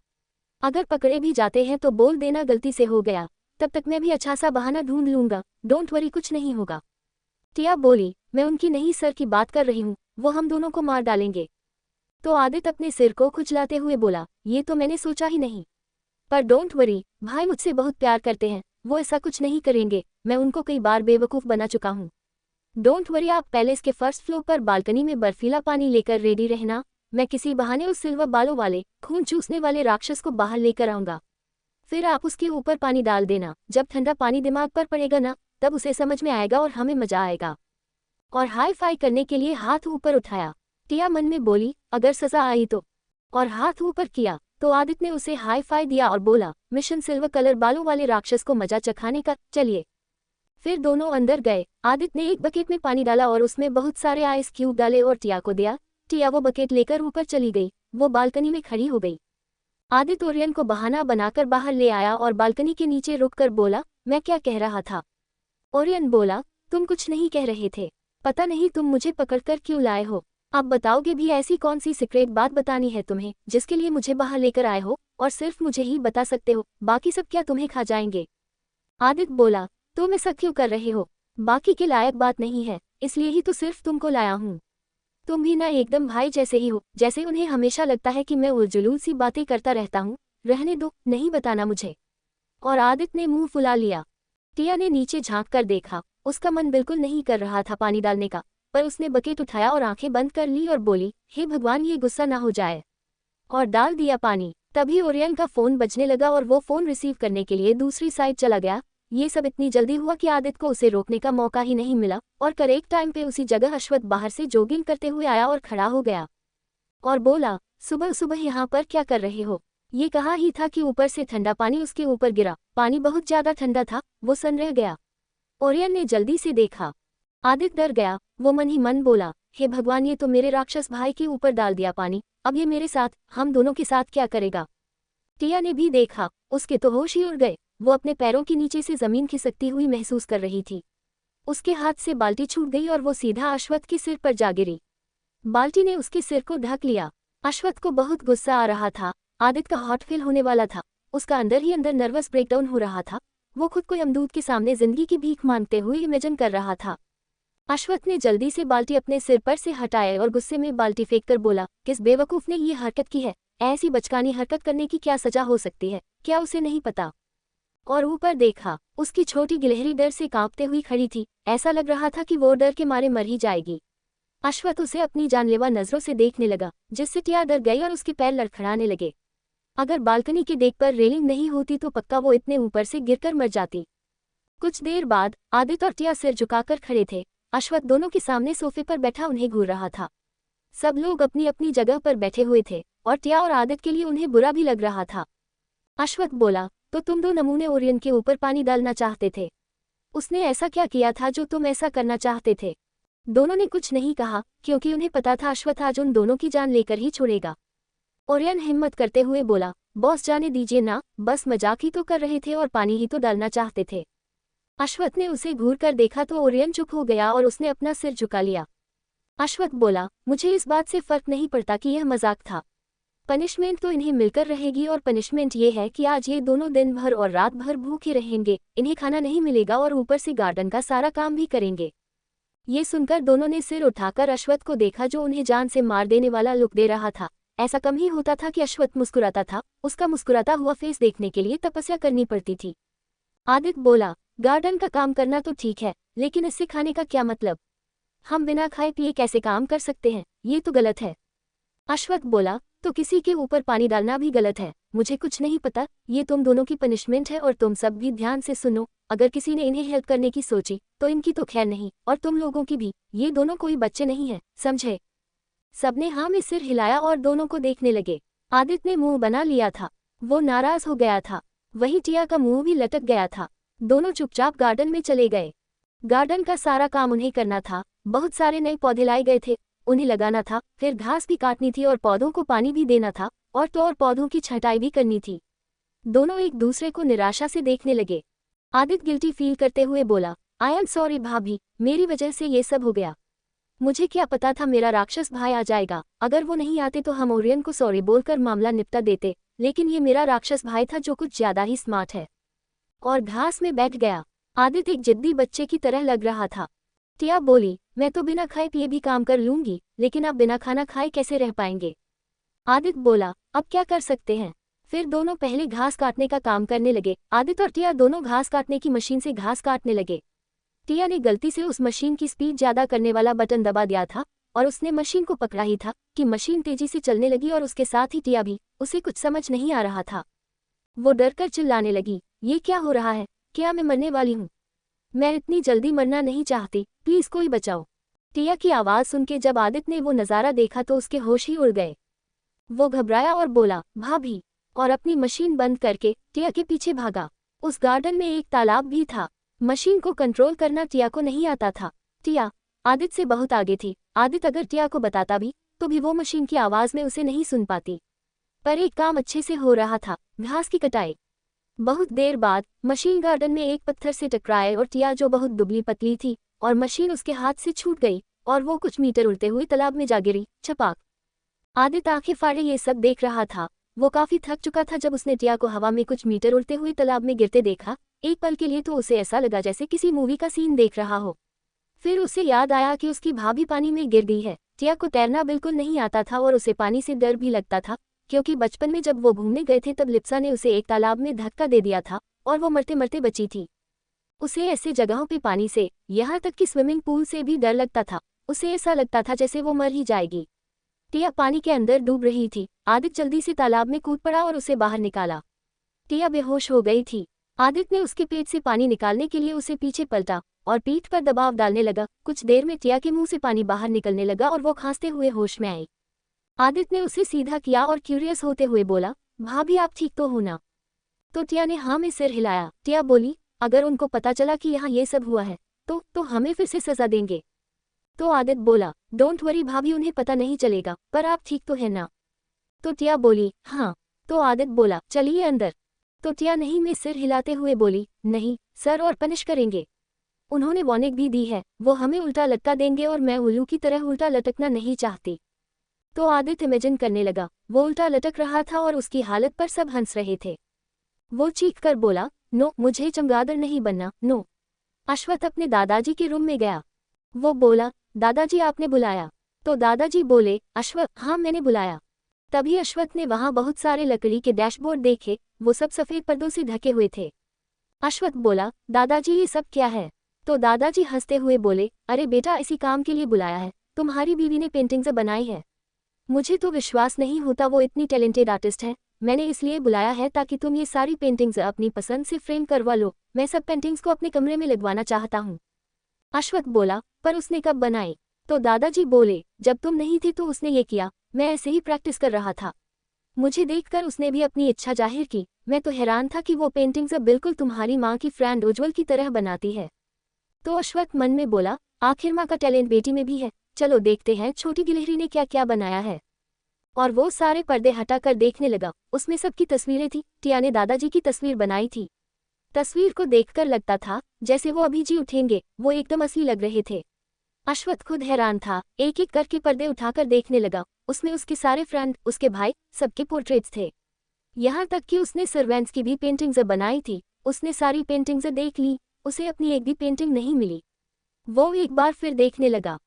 अगर पकड़े भी जाते हैं तो बोल देना गलती से हो गया, तब तक मैं भी अच्छा सा बहाना ढूंढ लूंगा। डोंट वरी, कुछ नहीं होगा। टिया बोली, मैं उनकी नहीं सर की बात कर रही हूँ, वो हम दोनों को मार डालेंगे। तो आदित्य अपने सिर को खुजलाते हुए बोला, ये तो मैंने सोचा ही नहीं। पर डोंट वरी, भाई मुझसे बहुत प्यार करते हैं, वो ऐसा कुछ नहीं करेंगे। मैं उनको कई बार बेवकूफ़ बना चुका हूँ। डोंट वरी, आप पैलेस के फर्स्ट फ्लोर पर बालकनी में बर्फीला पानी लेकर रेडी रहना। मैं किसी बहाने उस सिल्वर बालों वाले खून चूसने वाले राक्षस को बाहर लेकर आऊंगा। फिर आप उसके ऊपर पानी डाल देना। जब ठंडा पानी दिमाग पर पड़ेगा ना, तब उसे समझ में आएगा और हमें मजा आएगा। और हाई फाई करने के लिए हाथ ऊपर उठाया। टिया मन में बोली, अगर सजा आई तो? और हाथ ऊपर किया तो आदित्य ने उसे हाई फाई दिया और बोला, मिशन सिल्वर कलर बालों वाले राक्षस को मजा चखाने का, चलिए। फिर दोनों अंदर गए। आदित्य ने एक बकेट में पानी डाला और उसमें बहुत सारे आइस क्यूब डाले और टिया को दिया। टिया वो बकेट लेकर ऊपर चली गई। वो बालकनी में खड़ी हो गई। आदित्य ओरियन को बहाना बनाकर बाहर ले आया और बालकनी के नीचे रुककर बोला, मैं क्या कह रहा था? ओरियन बोला, तुम कुछ नहीं कह रहे थे। पता नहीं तुम मुझे पकड़कर क्यों लाए हो। अब बताओगे भी, ऐसी कौन सी सीक्रेट बात बतानी है तुम्हें जिसके लिए मुझे बाहर लेकर आए हो? और सिर्फ मुझे ही बता सकते हो, बाकी सब क्या तुम्हें खा जाएंगे? आदित्य बोला, तुम ऐसा क्यों कर रहे हो? बाकी के लायक बात नहीं है, इसलिए ही तो सिर्फ तुमको लाया हूँ। तुम भी ना एकदम भाई जैसे ही हो, जैसे उन्हें हमेशा लगता है कि मैं उलझुल सी बातें करता रहता हूँ। रहने दो, नहीं बताना मुझे। और आदित्य ने मुंह फुला लिया। टिया ने नीचे झांक कर देखा। उसका मन बिल्कुल नहीं कर रहा था पानी डालने का, पर उसने बकेट उठाया और आंखें बंद कर ली और बोली, हे भगवान, ये गुस्सा ना हो जाए। और डाल दिया पानी। तभी ओरियन का फोन बजने लगा और वो फोन रिसीव करने के लिए दूसरी साइड चला गया। ये सब इतनी जल्दी हुआ कि आदित्य को उसे रोकने का मौका ही नहीं मिला और करेक्ट टाइम पे उसी जगह अश्वथ बाहर से जॉगिंग करते हुए आया और खड़ा हो गया और बोला, सुबह सुबह यहाँ पर क्या कर रहे हो? ये कहा ही था कि ऊपर से ठंडा पानी उसके ऊपर गिरा। पानी बहुत ज्यादा ठंडा था, वो सन रह गया। ओरियन ने जल्दी से देखा। आदित्य डर गया। वो मन ही मन बोला, हे भगवान, ये तो मेरे राक्षस भाई के ऊपर डाल दिया पानी। अब ये मेरे साथ, हम दोनों के साथ क्या करेगा? टिया ने भी देखा। उसके तो होश ही उड़ गए। वो अपने पैरों के नीचे से जमीन खिसकती हुई महसूस कर रही थी। उसके हाथ से बाल्टी छूट गई और वो सीधा अश्वत्थ के सिर पर जा गिरी। बाल्टी ने उसके सिर को ढक लिया। अश्वत्थ को बहुत गुस्सा आ रहा था। आदित्य का हार्ट फेल होने वाला था। उसका अंदर ही अंदर नर्वस ब्रेकडाउन हो रहा था। वो खुद को यमदूत के सामने जिंदगी की भीख मांगते हुए इमेजिन कर रहा था। अश्वत्थ ने जल्दी से बाल्टी अपने सिर पर से हटाए और गुस्से में बाल्टी फेंककर बोला, किस बेवकूफ ने ये हरकत की है? ऐसी बचकानी हरकत करने की क्या सजा हो सकती है? क्या उसे नहीं पता? और ऊपर देखा, उसकी छोटी गिलहरी डर से कांपते हुई खड़ी थी। ऐसा लग रहा था कि वो डर के मारे मर ही जाएगी। अश्वत्थ उसे अपनी जानलेवा नजरों से देखने लगा, जिससे टिया डर गई और उसके पैर लड़खड़ाने लगे। अगर बालकनी के डेक पर रेलिंग नहीं होती तो पक्का वो इतने ऊपर से गिरकर मर जाती। कुछ देर बाद आदित्य और टिया सिर झुकाकर खड़े थे। अश्वत्थ दोनों के सामने सोफे पर बैठा उन्हें घूर रहा था। सब लोग अपनी अपनी जगह पर बैठे हुए थे और टिया और आदित्य के लिए उन्हें बुरा भी लग रहा था। अश्वत्थ बोला, तो तुम दो नमूने ओरियन के ऊपर पानी डालना चाहते थे? उसने ऐसा क्या किया था जो तुम ऐसा करना चाहते थे? दोनों ने कुछ नहीं कहा, क्योंकि उन्हें पता था अश्वत्थ आज उन दोनों की जान लेकर ही छोड़ेगा। ओरियन हिम्मत करते हुए बोला, बॉस जाने दीजिए ना, बस मजाक ही तो कर रहे थे और पानी ही तो डालना चाहते थे। अश्वत्थ ने उसे घूर कर देखा तो ओरियन चुप हो गया और उसने अपना सिर झुका लिया। अश्वत्थ बोला, मुझे इस बात से फर्क नहीं पड़ता कि यह मजाक था। पनिशमेंट तो इन्हें मिलकर रहेगी और पनिशमेंट ये है कि आज ये दोनों दिन भर और रात भर भूखे रहेंगे, इन्हें खाना नहीं मिलेगा और ऊपर से गार्डन का सारा काम भी करेंगे। ये सुनकर दोनों ने सिर उठाकर अश्वत्थ को देखा जो उन्हें जान से मार देने वाला लुक दे रहा था। ऐसा कम ही होता था कि अश्वत्थ मुस्कुराता था, उसका मुस्कुराता हुआ फेस देखने के लिए तपस्या करनी पड़ती थी। आदित्य बोला, गार्डन का काम करना तो ठीक है, लेकिन इससे खाने का क्या मतलब? हम बिना खाए पिए कैसे काम कर सकते हैं? ये तो गलत है। अश्वत्थ बोला, तो किसी के ऊपर पानी डालना भी गलत है। मुझे कुछ नहीं पता, ये तुम दोनों की पनिशमेंट है और तुम सब भी ध्यान से सुनो। अगर किसी ने इन्हें हेल्प करने की सोची तो इनकी तो खैर नहीं, और तुम लोगों की भी। ये दोनों कोई बच्चे नहीं हैं, समझे? सबने हाँ में सिर हिलाया और दोनों को देखने लगे। आदित्य ने मुंह बना लिया था, वो नाराज हो गया था। वहीं टिया का मुंह भी लटक गया था। दोनों चुपचाप गार्डन में चले गए। गार्डन का सारा काम उन्हें करना था। बहुत सारे नए पौधे लाए गए थे, उन्हें लगाना था, फिर घास भी काटनी थी और पौधों को पानी भी देना था, और तो और पौधों की छंटाई भी करनी थी। दोनों एक दूसरे को निराशा से देखने लगे। आदित्य गिल्टी फील करते हुए बोला, आई एम सॉरी भाभी, मेरी वजह से ये सब हो गया। मुझे क्या पता था मेरा राक्षस भाई आ जाएगा। अगर वो नहीं आते तो हम ओरियन को सॉरी बोलकर मामला निपटा देते, लेकिन ये मेरा राक्षस भाई था जो कुछ ज्यादा ही स्मार्ट है। और घास में बैठ गया। आदित्य एक जिद्दी बच्चे की तरह लग रहा था। टिया बोली, मैं तो बिना खाए पिए भी काम कर लूंगी, लेकिन आप बिना खाना खाए कैसे रह पाएंगे? आदित्य बोला, अब क्या कर सकते हैं? फिर दोनों पहले घास काटने का काम करने लगे। आदित्य और टिया दोनों घास काटने की मशीन से घास काटने लगे। टिया ने गलती से उस मशीन की स्पीड ज्यादा करने वाला बटन दबा दिया था और उसने मशीन को पकड़ा ही था कि मशीन तेजी से चलने लगी और उसके साथ ही टिया भी। उसे कुछ समझ नहीं आ रहा था। वो डरकर चिल्लाने लगी, ये क्या हो रहा है? क्या मैं मरने वाली हूँ? मैं इतनी जल्दी मरना नहीं चाहती, प्लीज कोई बचाओ। टिया की आवाज सुन के जब आदित्य ने वो नज़ारा देखा तो उसके होश ही उड़ गए। वो घबराया और बोला, भाभी, और अपनी मशीन बंद करके टिया के पीछे भागा। उस गार्डन में एक तालाब भी था। मशीन को कंट्रोल करना टिया को नहीं आता था। टिया आदित्य से बहुत आगे थी। आदित्य अगर टिया को बताता भी तो भी वो मशीन की आवाज में उसे नहीं सुन पाती। पर एक काम अच्छे से हो रहा था, घास की कटाई। बहुत देर बाद मशीन गार्डन में एक पत्थर से टकराए और टिया जो बहुत दुबली पतली थी और मशीन उसके हाथ से छूट गई और वो कुछ मीटर उड़ते हुए तालाब में जा गिरी। छपाक। आदित्य आंखें फाड़े ये सब देख रहा था। वो काफी थक चुका था जब उसने टिया को हवा में कुछ मीटर उड़ते हुए तालाब में गिरते देखा। एक पल के लिए तो उसे ऐसा लगा जैसे किसी मूवी का सीन देख रहा हो। फिर उसे याद आया कि उसकी भाभी पानी में गिर गई है। टिया को तैरना बिल्कुल नहीं आता था और उसे पानी से डर भी लगता था, क्योंकि बचपन में जब वो घूमने गए थे तब लिप्सा ने उसे एक तालाब में धक्का दे दिया था और वो मरते मरते बची थी। उसे ऐसे जगहों पे पानी से, यहाँ तक कि स्विमिंग पूल से भी डर लगता था। उसे ऐसा लगता था जैसे वो मर ही जाएगी। टिया पानी के अंदर डूब रही थी। आदित्य जल्दी से तालाब में कूद पड़ा और उसे बाहर निकाला। टिया बेहोश हो गई थी। आदित्य ने उसके पेट से पानी निकालने के लिए उसे पीछे पलटा और पीठ पर दबाव डालने लगा। कुछ देर में टिया के मुंह से पानी बाहर निकलने लगा और वो खांसते हुए होश में आई। आदित्य ने उसे सीधा किया और क्यूरियस होते हुए बोला, भाभी आप ठीक तो हो ना? तो टिया ने हाँ में सिर हिलाया। टिया बोली, अगर उनको पता चला कि यहाँ ये सब हुआ है तो हमें फिर से सजा देंगे। तो आदित्य बोला, डोंट वरी भाभी, उन्हें पता नहीं चलेगा, पर आप ठीक तो है ना? तो टिया बोली, हाँ। तो आदित्य बोला, चलिए अंदर। तो टिया नहीं में सिर हिलाते हुए बोली, नहीं सर, और पनिश करेंगे। उन्होंने वार्निंग भी दी है, वो हमें उल्टा लटका देंगे और मैं उल्लू की तरह उल्टा लटकना नहीं चाहती। तो आदित्य इमेजिन करने लगा, वो उल्टा लटक रहा था और उसकी हालत पर सब हंस रहे थे। वो चीख कर बोला, नो, मुझे चमगादड़ नहीं बनना, नो। अश्वत्थ अपने दादाजी के रूम में गया। वो बोला, दादाजी आपने बुलाया? तो दादाजी बोले, अश्वत्थ, हाँ मैंने बुलाया। तभी अश्वत्थ ने वहां बहुत सारे लकड़ी के डैशबोर्ड देखे, वो सब सफेद पर्दों से ढके हुए थे। अश्वत्थ बोला, दादाजी ये सब क्या है? तो दादाजी हंसते हुए बोले, अरे बेटा, इसी काम के लिए बुलाया है, तुम्हारी बीवी ने पेंटिंग्स बनाई है। मुझे तो विश्वास नहीं होता वो इतनी टैलेंटेड आर्टिस्ट है। मैंने इसलिए बुलाया है ताकि तुम ये सारी पेंटिंग्स अपनी पसंद से फ्रेम करवा लो। मैं सब पेंटिंग्स को अपने कमरे में लगवाना चाहता हूँ। अश्वत्थ बोला, पर उसने कब बनाई? तो दादाजी बोले, जब तुम नहीं थी तो उसने ये किया, मैं ऐसे ही प्रैक्टिस कर रहा था। मुझे देखकर उसने भी अपनी इच्छा जाहिर की। मैं तो हैरान था कि वो पेंटिंग्स अब बिल्कुल तुम्हारी माँ की फ्रेंड उज्ज्वल की तरह बनाती है। तो अश्वत्थ मन में बोला, आखिर माँ का टैलेंट बेटी में भी है, चलो देखते हैं छोटी गिलहरी ने क्या क्या बनाया है। और वो सारे पर्दे हटाकर देखने लगा। उसमें सबकी तस्वीरें थी। टिया ने दादाजी की तस्वीर बनाई थी। तस्वीर को देखकर लगता था जैसे वो अभी जी उठेंगे, वो एकदम असली लग रहे थे। अश्वत्थ खुद हैरान था, एक एक करके पर्दे उठाकर देखने लगा। उसमें उसके सारे फ्रेंड, उसके भाई, सबके पोर्ट्रेट्स थे। यहाँ तक कि उसने सर्वेंट्स की भी पेंटिंग्स बनाई थी। उसने सारी पेंटिंग्स देख ली, उसे अपनी एक भी पेंटिंग नहीं मिली। वो एक बार फिर देखने लगा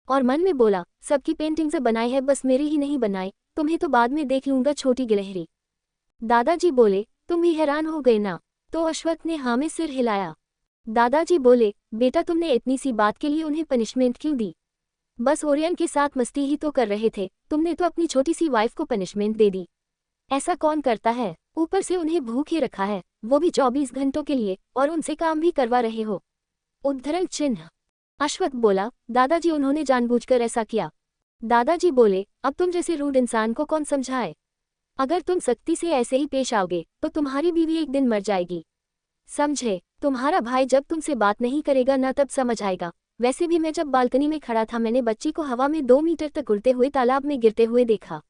और मन में बोला, सबकी पेंटिंग्स बनाई है, बस मेरी ही नहीं बनाई, तुम्हें तो बाद में देख लूंगा छोटी गिलहरी। दादाजी बोले, तुम भी हैरान हो गए ना? तो अश्वत्थ ने हाँ में सिर हिलाया। दादाजी बोले, बेटा तुमने इतनी सी बात के लिए उन्हें पनिशमेंट क्यों दी? बस ओरियन के साथ मस्ती ही तो कर रहे थे, तुमने तो अपनी छोटी सी वाइफ को पनिशमेंट दे दी। ऐसा कौन करता है? ऊपर से उन्हें भूखे रखा है, वो भी 24 घंटों के लिए, और उनसे काम भी करवा रहे हो। उद्धरण चिन्ह। अश्वत्थ बोला, दादाजी उन्होंने जानबूझकर ऐसा किया। दादाजी बोले, अब तुम जैसे रूड इंसान को कौन समझाए? अगर तुम सख्ती से ऐसे ही पेश आओगे तो तुम्हारी बीवी एक दिन मर जाएगी, समझे? तुम्हारा भाई जब तुमसे बात नहीं करेगा ना तब समझ आएगा। वैसे भी मैं जब बालकनी में खड़ा था मैंने बच्ची को हवा में 2 मीटर तक उड़ते हुए तालाब में गिरते हुए देखा।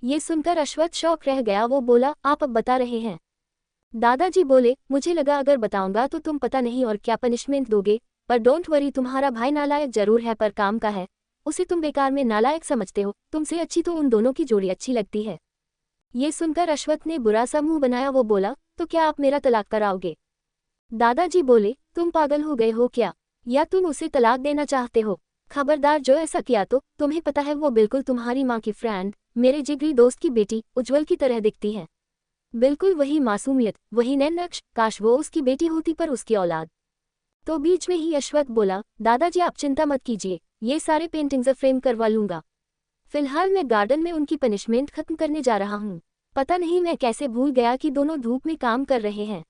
ये सुनकर अश्वत्थ शौक रह गया। वो बोला, आप अब बता रहे हैं? दादाजी बोले, मुझे लगा अगर बताऊंगा तो तुम पता नहीं और क्या पनिशमेंट दोगे, पर डोंट वरी, तुम्हारा भाई नालायक जरूर है पर काम का है। उसे तुम बेकार में नालायक समझते हो, तुमसे अच्छी तो उन दोनों की जोड़ी अच्छी लगती है। ये सुनकर अश्वत्थ ने बुरा सा मुंह बनाया। वो बोला, तो क्या आप मेरा तलाक कराओगे? दादाजी बोले, तुम पागल हो गए हो क्या, या तुम उसे तलाक देना चाहते हो? खबरदार, जो ऐसा किया तो तुम्हें पता है वो बिल्कुल तुम्हारी माँ की फ्रेंड, मेरे जिगरी दोस्त की बेटी उज्ज्वल की तरह दिखती है। बिल्कुल वही मासूमियत, वही नैन नक्श, काश वो उसकी बेटी होती पर उसकी औलाद। तो बीच में ही अश्वत्थ बोला, दादाजी आप चिंता मत कीजिए, ये सारे पेंटिंग्स फ्रेम करवा लूंगा। फिलहाल मैं गार्डन में उनकी पनिशमेंट खत्म करने जा रहा हूँ। पता नहीं मैं कैसे भूल गया कि दोनों धूप में काम कर रहे हैं।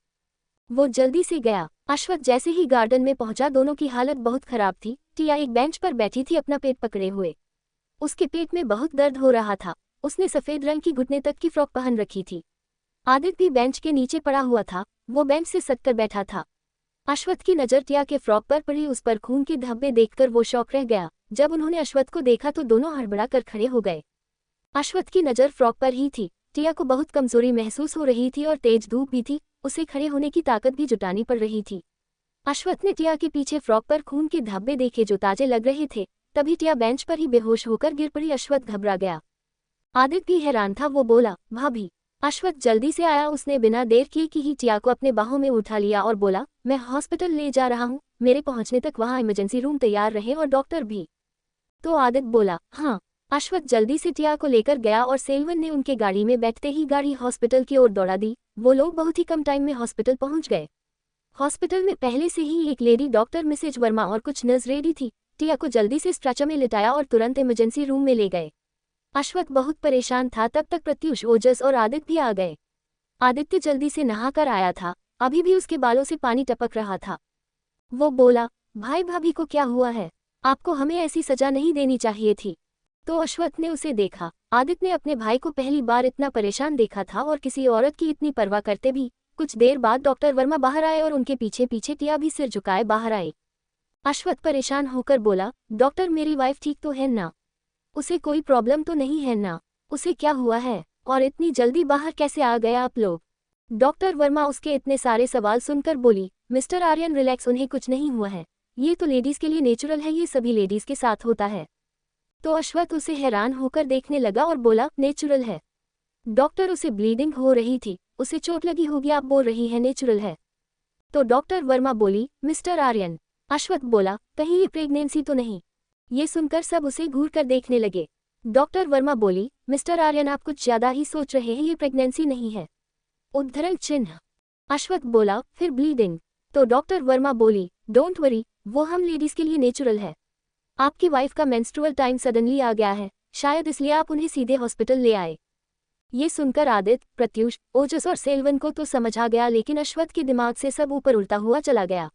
वो जल्दी से गया। अश्वत्थ जैसे ही गार्डन में पहुंचा दोनों की हालत बहुत खराब थी। टिया एक बेंच पर बैठी थी अपना पेट पकड़े हुए। उसके पेट में बहुत दर्द हो रहा था। उसने सफेद रंग की घुटने तक की फ्रॉक पहन रखी थी। आदित्य भी बेंच के नीचे पड़ा हुआ था, वो बेंच से सटकर बैठा था। अश्वत्थ की नज़र टिया के फ्रॉक पर पड़ी। उस पर खून के धब्बे देखकर वो शौक रह गया। जब उन्होंने अश्वत्थ को देखा तो दोनों हड़बड़ा कर खड़े हो गए। अश्वत्थ की नज़र फ्रॉक पर ही थी। टिया को बहुत कमजोरी महसूस हो रही थी और तेज धूप भी थी, उसे खड़े होने की ताकत भी जुटानी पड़ रही थी। अश्वत्थ ने टिया के पीछे फ्रॉक पर खून के धब्बे देखे जो ताजे लग रहे थे। तभी टिया बेंच पर ही बेहोश होकर गिर पड़ी। अश्वत्थ घबरा गया। आदित्य भी हैरान था। वो बोला, भाभी। अश्वत्थ जल्दी से आया। उसने बिना देर किए कि ही टिया को अपने बाहों में उठा लिया और बोला, मैं हॉस्पिटल ले जा रहा हूँ, मेरे पहुंचने तक वहाँ इमरजेंसी रूम तैयार रहे और डॉक्टर भी। तो आदित्य बोला, हाँ। अश्वत्थ जल्दी से टिया को लेकर गया और सेल्वन ने उनके गाड़ी में बैठते ही गाड़ी हॉस्पिटल की ओर दौड़ा दी। वो लोग बहुत ही कम टाइम में हॉस्पिटल पहुंच गए। हॉस्पिटल में पहले से ही एक लेडी डॉक्टर मिसेज वर्मा और कुछ नर्स रेडी थी। टिया को जल्दी से स्ट्रेचर में लिटाया और तुरंत इमरजेंसी रूम में ले गए। अश्वत्थ बहुत परेशान था। तब तक प्रत्युष, ओजस और आदित्य भी आ गए। आदित्य जल्दी से नहाकर आया था, अभी भी उसके बालों से पानी टपक रहा था। वो बोला, भाई भाभी को क्या हुआ है? आपको हमें ऐसी सजा नहीं देनी चाहिए थी। तो अश्वत्थ ने उसे देखा। आदित्य ने अपने भाई को पहली बार इतना परेशान देखा था और किसी औरत की इतनी परवाह करते भी। कुछ देर बाद डॉक्टर वर्मा बाहर आए और उनके पीछे पीछे टिया भी सिर झुकाए बाहर आई। अश्वत्थ परेशान होकर बोला, डॉक्टर मेरी वाइफ ठीक तो है ना? उसे कोई प्रॉब्लम तो नहीं है ना? उसे क्या हुआ है और इतनी जल्दी बाहर कैसे आ गए आप लोग? डॉक्टर वर्मा उसके इतने सारे सवाल सुनकर बोली, मिस्टर आर्यन रिलैक्स, उन्हें कुछ नहीं हुआ है। ये तो लेडीज के लिए नेचुरल है, ये सभी लेडीज के साथ होता है। तो अश्वथ उसे हैरान होकर देखने लगा और बोला, नेचुरल है? डॉक्टर, उसे ब्लीडिंग हो रही थी, उसे चोट लगी होगी, आप बोल रही हैं नेचुरल है? तो डॉक्टर वर्मा बोली, मिस्टर आर्यन। अश्वथ बोला, कहीं ये प्रेगनेंसी तो नहीं? ये सुनकर सब उसे घूर कर देखने लगे। डॉक्टर वर्मा बोली, मिस्टर आर्यन आप कुछ ज्यादा ही सोच रहे हैं, ये प्रेगनेंसी नहीं है। उद्धरण चिन्ह। अश्वथ बोला, फिर ब्लीडिंग? तो डॉक्टर वर्मा बोली, डोंट वरी, वो हम लेडीज के लिए नेचुरल है। आपकी वाइफ का मेंस्ट्रुअल टाइम सडनली आ गया है, शायद इसलिए आप उन्हें सीधे हॉस्पिटल ले आए। ये सुनकर आदित्य, प्रत्यूष, ओजस और सेल्वन को तो समझ आ गया, लेकिन अश्वथ के दिमाग से सब ऊपर उल्टा हुआ चला गया।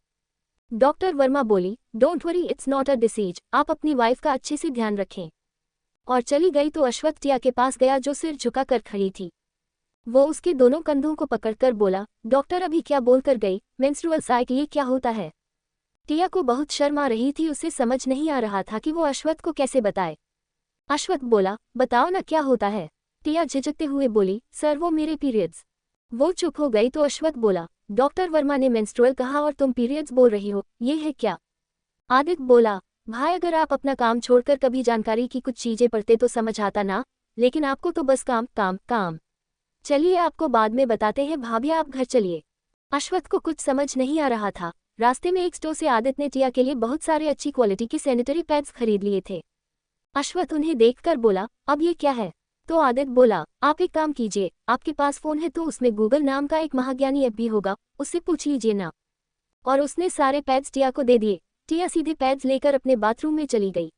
डॉक्टर वर्मा बोली, don't worry, it's not a disease, आप अपनी वाइफ का अच्छे से ध्यान रखें। और चली गई तो अश्वथ टिया के पास गया जो सिर झुकाकर खड़ी थी। वो उसके दोनों कंधों को पकड़कर बोला, डॉक्टर अभी क्या बोलकर गई, मेंस्ट्रुअल साइकिल ये क्या होता है? टिया को बहुत शर्म आ रही थी, उसे समझ नहीं आ रहा था कि वो अश्वथ को कैसे बताए। अश्वथ बोला, बताओ ना क्या होता है? टिया झिझकते हुए बोली, सर वो मेरे पीरियड्स। वो चुप हो गई तो अश्वथ बोला, डॉक्टर वर्मा ने मेंस्ट्रुअल कहा और तुम पीरियड्स बोल रही हो, ये है क्या? आदित्य बोला, भाई अगर आप अपना काम छोड़कर कभी जानकारी की कुछ चीजें पढ़ते तो समझ आता ना, लेकिन आपको तो बस काम काम काम। चलिए आपको बाद में बताते हैं, भाभी आप घर चलिए। अश्वथ को कुछ समझ नहीं आ रहा था। रास्ते में एक स्टोर से आदित्य ने टिया के लिए बहुत सारे अच्छी क्वालिटी के सैनिटरी पैड्स खरीद लिए थे। अश्वथ उन्हें देखकर बोला, अब ये क्या है? तो आदित्य बोला, आप एक काम कीजिए, आपके पास फोन है तो उसमें गूगल नाम का एक महाज्ञानी ऐप भी होगा, उससे पूछ लीजिए ना। और उसने सारे पैड्स टिया को दे दिए। टिया सीधे पैड्स लेकर अपने बाथरूम में चली गई।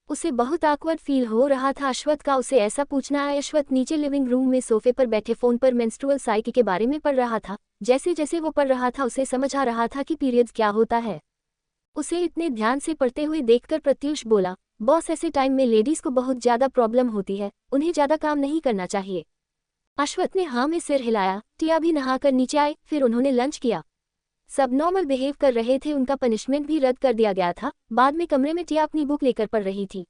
उसे बहुत ऑकवर्ड फील हो रहा था अश्वथ का उसे ऐसा पूछना है। अश्वथ नीचे लिविंग रूम में सोफे पर बैठे फोन पर मेंस्ट्रुअल साइकिल के बारे में पढ़ रहा था। जैसे जैसे वो पढ़ रहा था उसे समझ आ रहा था कि पीरियड्स क्या होता है। उसे इतने ध्यान से पढ़ते हुए देखकर प्रत्यूष बोला, बॉस ऐसे टाइम में लेडीज को बहुत ज्यादा प्रॉब्लम होती है, उन्हें ज्यादा काम नहीं करना चाहिए। अश्वथ ने हाँ में सिर हिलाया। टिया भी नहाकर नीचे आए, फिर उन्होंने लंच किया। सब नॉर्मल बिहेव कर रहे थे, उनका पनिशमेंट भी रद्द कर दिया गया था। बाद में कमरे में टिया अपनी बुक लेकर पढ़ रही थी,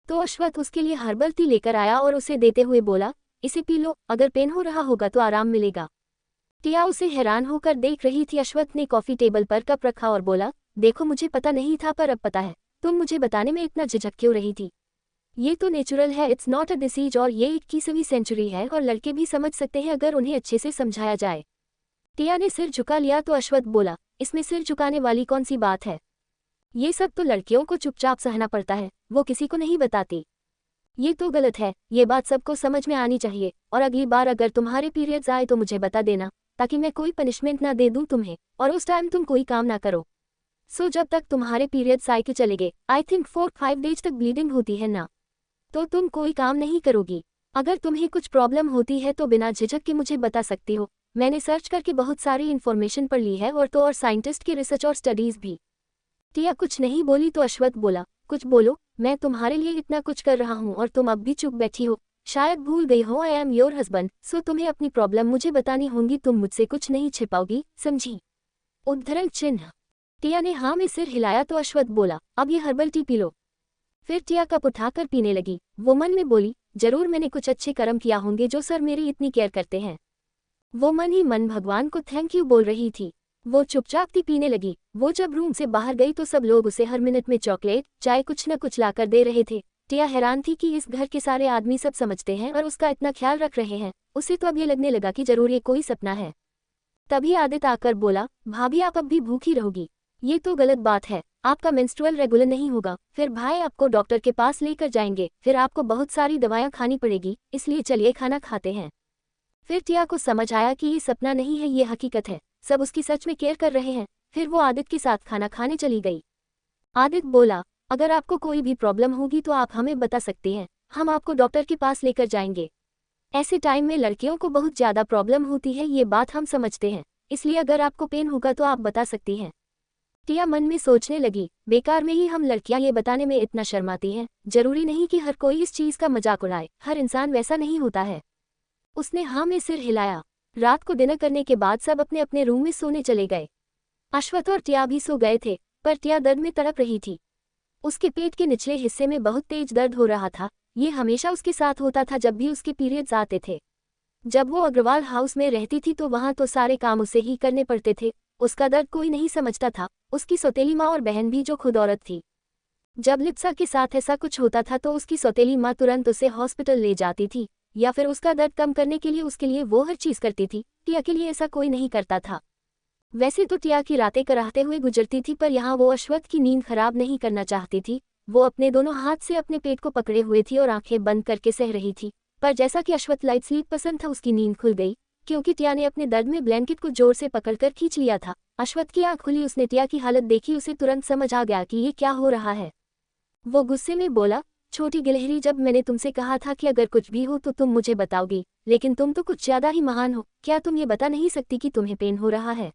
तो अश्वथ उसके लिए हर्बल टी लेकर आया और उसे देते हुए बोला, इसे पी लो, अगर पेन हो रहा होगा तो आराम मिलेगा। टिया उसे हैरान होकर देख रही थी। अश्वथ ने कॉफी टेबल पर कप रखा और बोला, देखो मुझे पता नहीं था पर अब पता है, तुम मुझे बताने में इतना झिझक क्यों रही थी? ये तो नेचुरल है, इट्स नॉट अ डिसीज, और ये 21वीं सेंचुरी है और लड़के भी समझ सकते हैं अगर उन्हें अच्छे से समझाया जाए। टिया ने सिर झुका लिया तो अश्वथ बोला, इसमें सिर झुकाने वाली कौन सी बात है? ये सब तो लड़कियों को चुपचाप सहना पड़ता है, वो किसी को नहीं बताती। ये तो गलत है, ये बात सबको समझ में आनी चाहिए, और अगली बार अगर तुम्हारे पीरियड्स आए तो मुझे बता देना, ताकि मैं कोई पनिशमेंट ना दे दूं तुम्हें, और उस टाइम तुम कोई काम ना करो। सो जब तक तुम्हारे पीरियड साइकिल चलेगे, आई थिंक 4-5 डेज तक ब्लीडिंग होती है ना, तो तुम कोई काम नहीं करोगी। अगर तुम्हें कुछ प्रॉब्लम होती है तो बिना झिझक के मुझे बता सकती हो, मैंने सर्च करके बहुत सारी इन्फॉर्मेशन पढ़ ली है, और साइंटिस्ट की रिसर्च और स्टडीज भी। टिया कुछ नहीं बोली तो अश्वथ बोला, कुछ बोलो, मैं तुम्हारे लिए इतना कुछ कर रहा हूँ और तुम अब भी चुप बैठी हो, शायद भूल गई हो आई एम योर हस्बैंड, सो तुम्हें अपनी प्रॉब्लम मुझे बतानी होंगी, तुम मुझसे कुछ नहीं छिपाओगी, समझी? उद्धरण चिन्ह। टिया ने हाँ में सिर हिलाया तो अश्वथ बोला, अब ये हर्बल टी पी लो। फिर टिया कप उठाकर पीने लगी। वो मन में बोली, जरूर मैंने कुछ अच्छे कर्म किया होंगे जो सर मेरी इतनी केयर करते हैं। वो मन ही मन भगवान को थैंक यू बोल रही थी। वो चुपचाप थी पीने लगी। वो जब रूम से बाहर गई तो सब लोग उसे हर मिनट में चॉकलेट, चाय कुछ न कुछ लाकर दे रहे थे। टिया हैरान थी कि इस घर के सारे आदमी सब समझते हैं और उसका इतना ख्याल रख रहे हैं। उसे तो अब ये लगने लगा कि जरूर ये कोई सपना है। तभी आदित्य आकर बोला, भाभी आप अब भी भूखी रहोगी, ये तो गलत बात है, आपका मेंस्ट्रुअल रेगुलर नहीं होगा, फिर भाई आपको डॉक्टर के पास लेकर जाएंगे, फिर आपको बहुत सारी दवाइयाँ खानी पड़ेगी, इसलिए चलिए खाना खाते हैं। फिर टिया को समझ आया कि ये सपना नहीं है, ये हकीकत है, सब उसकी सच में केयर कर रहे हैं। फिर वो आदित्य के साथ खाना खाने चली गई। आदित्य बोला, अगर आपको कोई भी प्रॉब्लम होगी तो आप हमें बता सकते हैं, हम आपको डॉक्टर के पास लेकर जाएंगे। ऐसे टाइम में लड़कियों को बहुत ज़्यादा प्रॉब्लम होती है, ये बात हम समझते हैं, इसलिए अगर आपको पेन होगा तो आप बता सकती हैं। टिया मन में सोचने लगी, बेकार में ही हम लड़कियां ये बताने में इतना शर्माती हैं, जरूरी नहीं कि हर कोई इस चीज़ का मजाक उड़ाए, हर इंसान वैसा नहीं होता है। उसने हाँ में सिर हिलाया। रात को डिनर करने के बाद सब अपने अपने रूम में सोने चले गए। अश्वथ और टिया भी सो गए थे, पर टिया दर्द में तड़प रही थी। उसके पेट के निचले हिस्से में बहुत तेज दर्द हो रहा था। ये हमेशा उसके साथ होता था जब भी उसके पीरियड्स आते थे। जब वो अग्रवाल हाउस में रहती थी तो वहाँ तो सारे काम उसे ही करने पड़ते थे। उसका दर्द कोई नहीं समझता था, उसकी सौतेली माँ और बहन भी जो खुद औरत थी। जब लिप्सा के साथ ऐसा कुछ होता था तो उसकी सौतेली माँ तुरंत उसे हॉस्पिटल ले जाती थी, या फिर उसका दर्द कम करने के लिए उसके लिए वो हर चीज़ करती थी। टिया के लिए ऐसा कोई नहीं करता था। वैसे तो टिया की रातें कराहते हुए गुजरती थी, पर यहाँ वो अश्वत्थ की नींद खराब नहीं करना चाहती थी। वो अपने दोनों हाथ से अपने पेट को पकड़े हुए थी और आंखें बंद करके सह रही थी। पर जैसा कि अश्वत्थ लाइट स्लीप पसंद था, उसकी नींद खुल गई, क्योंकि टिया ने अपने दर्द में ब्लैंकेट को जोर से पकड़कर खींच लिया था। अश्वत्थ की आंख खुली, उसने टिया की हालत देखी, उसे तुरंत समझ आ गया कि ये क्या हो रहा है। वो गुस्से में बोला, छोटी गिलहरी, जब मैंने तुमसे कहा था कि अगर कुछ भी हो तो तुम मुझे बताओगी, लेकिन तुम तो कुछ ज्यादा ही महान हो, क्या तुम ये बता नहीं सकती कि तुम्हें पेन हो रहा है?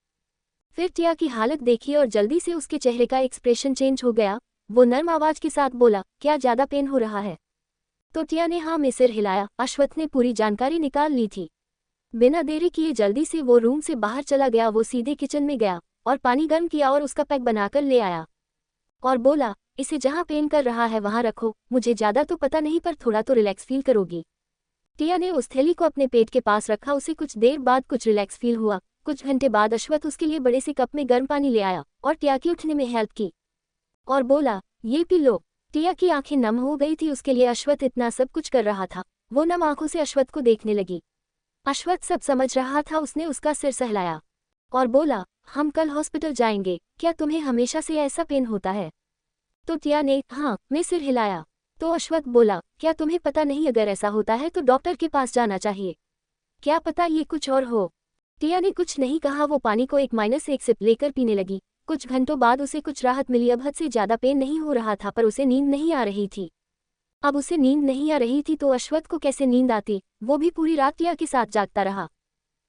फिर टिया की हालत देखी और जल्दी से उसके चेहरे का एक्सप्रेशन चेंज हो गया। वो नर्म आवाज के साथ बोला, क्या ज्यादा पेन हो रहा है? तो टिया ने हाँ में सिर हिलाया। अश्वत्थ ने पूरी जानकारी निकाल ली थी। बिना देरी किए जल्दी से वो रूम से बाहर चला गया। वो सीधे किचन में गया और पानी गर्म किया और उसका पैक बनाकर ले आया और बोला, इसे जहाँ पेन कर रहा है वहाँ रखो, मुझे ज्यादा तो पता नहीं पर थोड़ा तो रिलैक्स फील करोगी। टिया ने उस थैली को अपने पेट के पास रखा। उसे कुछ देर बाद कुछ रिलैक्स फील हुआ। कुछ घंटे बाद अश्वत्थ उसके लिए बड़े से कप में गर्म पानी ले आया और टिया की उठने में हेल्प की और बोला, ये पी लो। टिया की आंखें नम हो गई थी, उसके लिए अश्वत्थ इतना सब कुछ कर रहा था। वो नम आंखों से अश्वत्थ को देखने लगी। अश्वत्थ सब समझ रहा था। उसने उसका सिर सहलाया और बोला, हम कल हॉस्पिटल जाएंगे, क्या तुम्हें हमेशा से ऐसा पेन होता है? तो टिया ने हाँ में सिर हिलाया। तो अश्वत्थ बोला, क्या तुम्हें पता नहीं, अगर ऐसा होता है तो डॉक्टर के पास जाना चाहिए, क्या पता ये कुछ और हो। टिया ने कुछ नहीं कहा। वो पानी को एक सिप लेकर पीने लगी। कुछ घंटों बाद उसे कुछ राहत मिली। अब हद से ज्यादा पेन नहीं हो रहा था, पर उसे नींद नहीं आ रही थी। अब उसे नींद नहीं आ रही थी तो अश्वत्थ को कैसे नींद आती? वो भी पूरी रात टिया के साथ जागता रहा।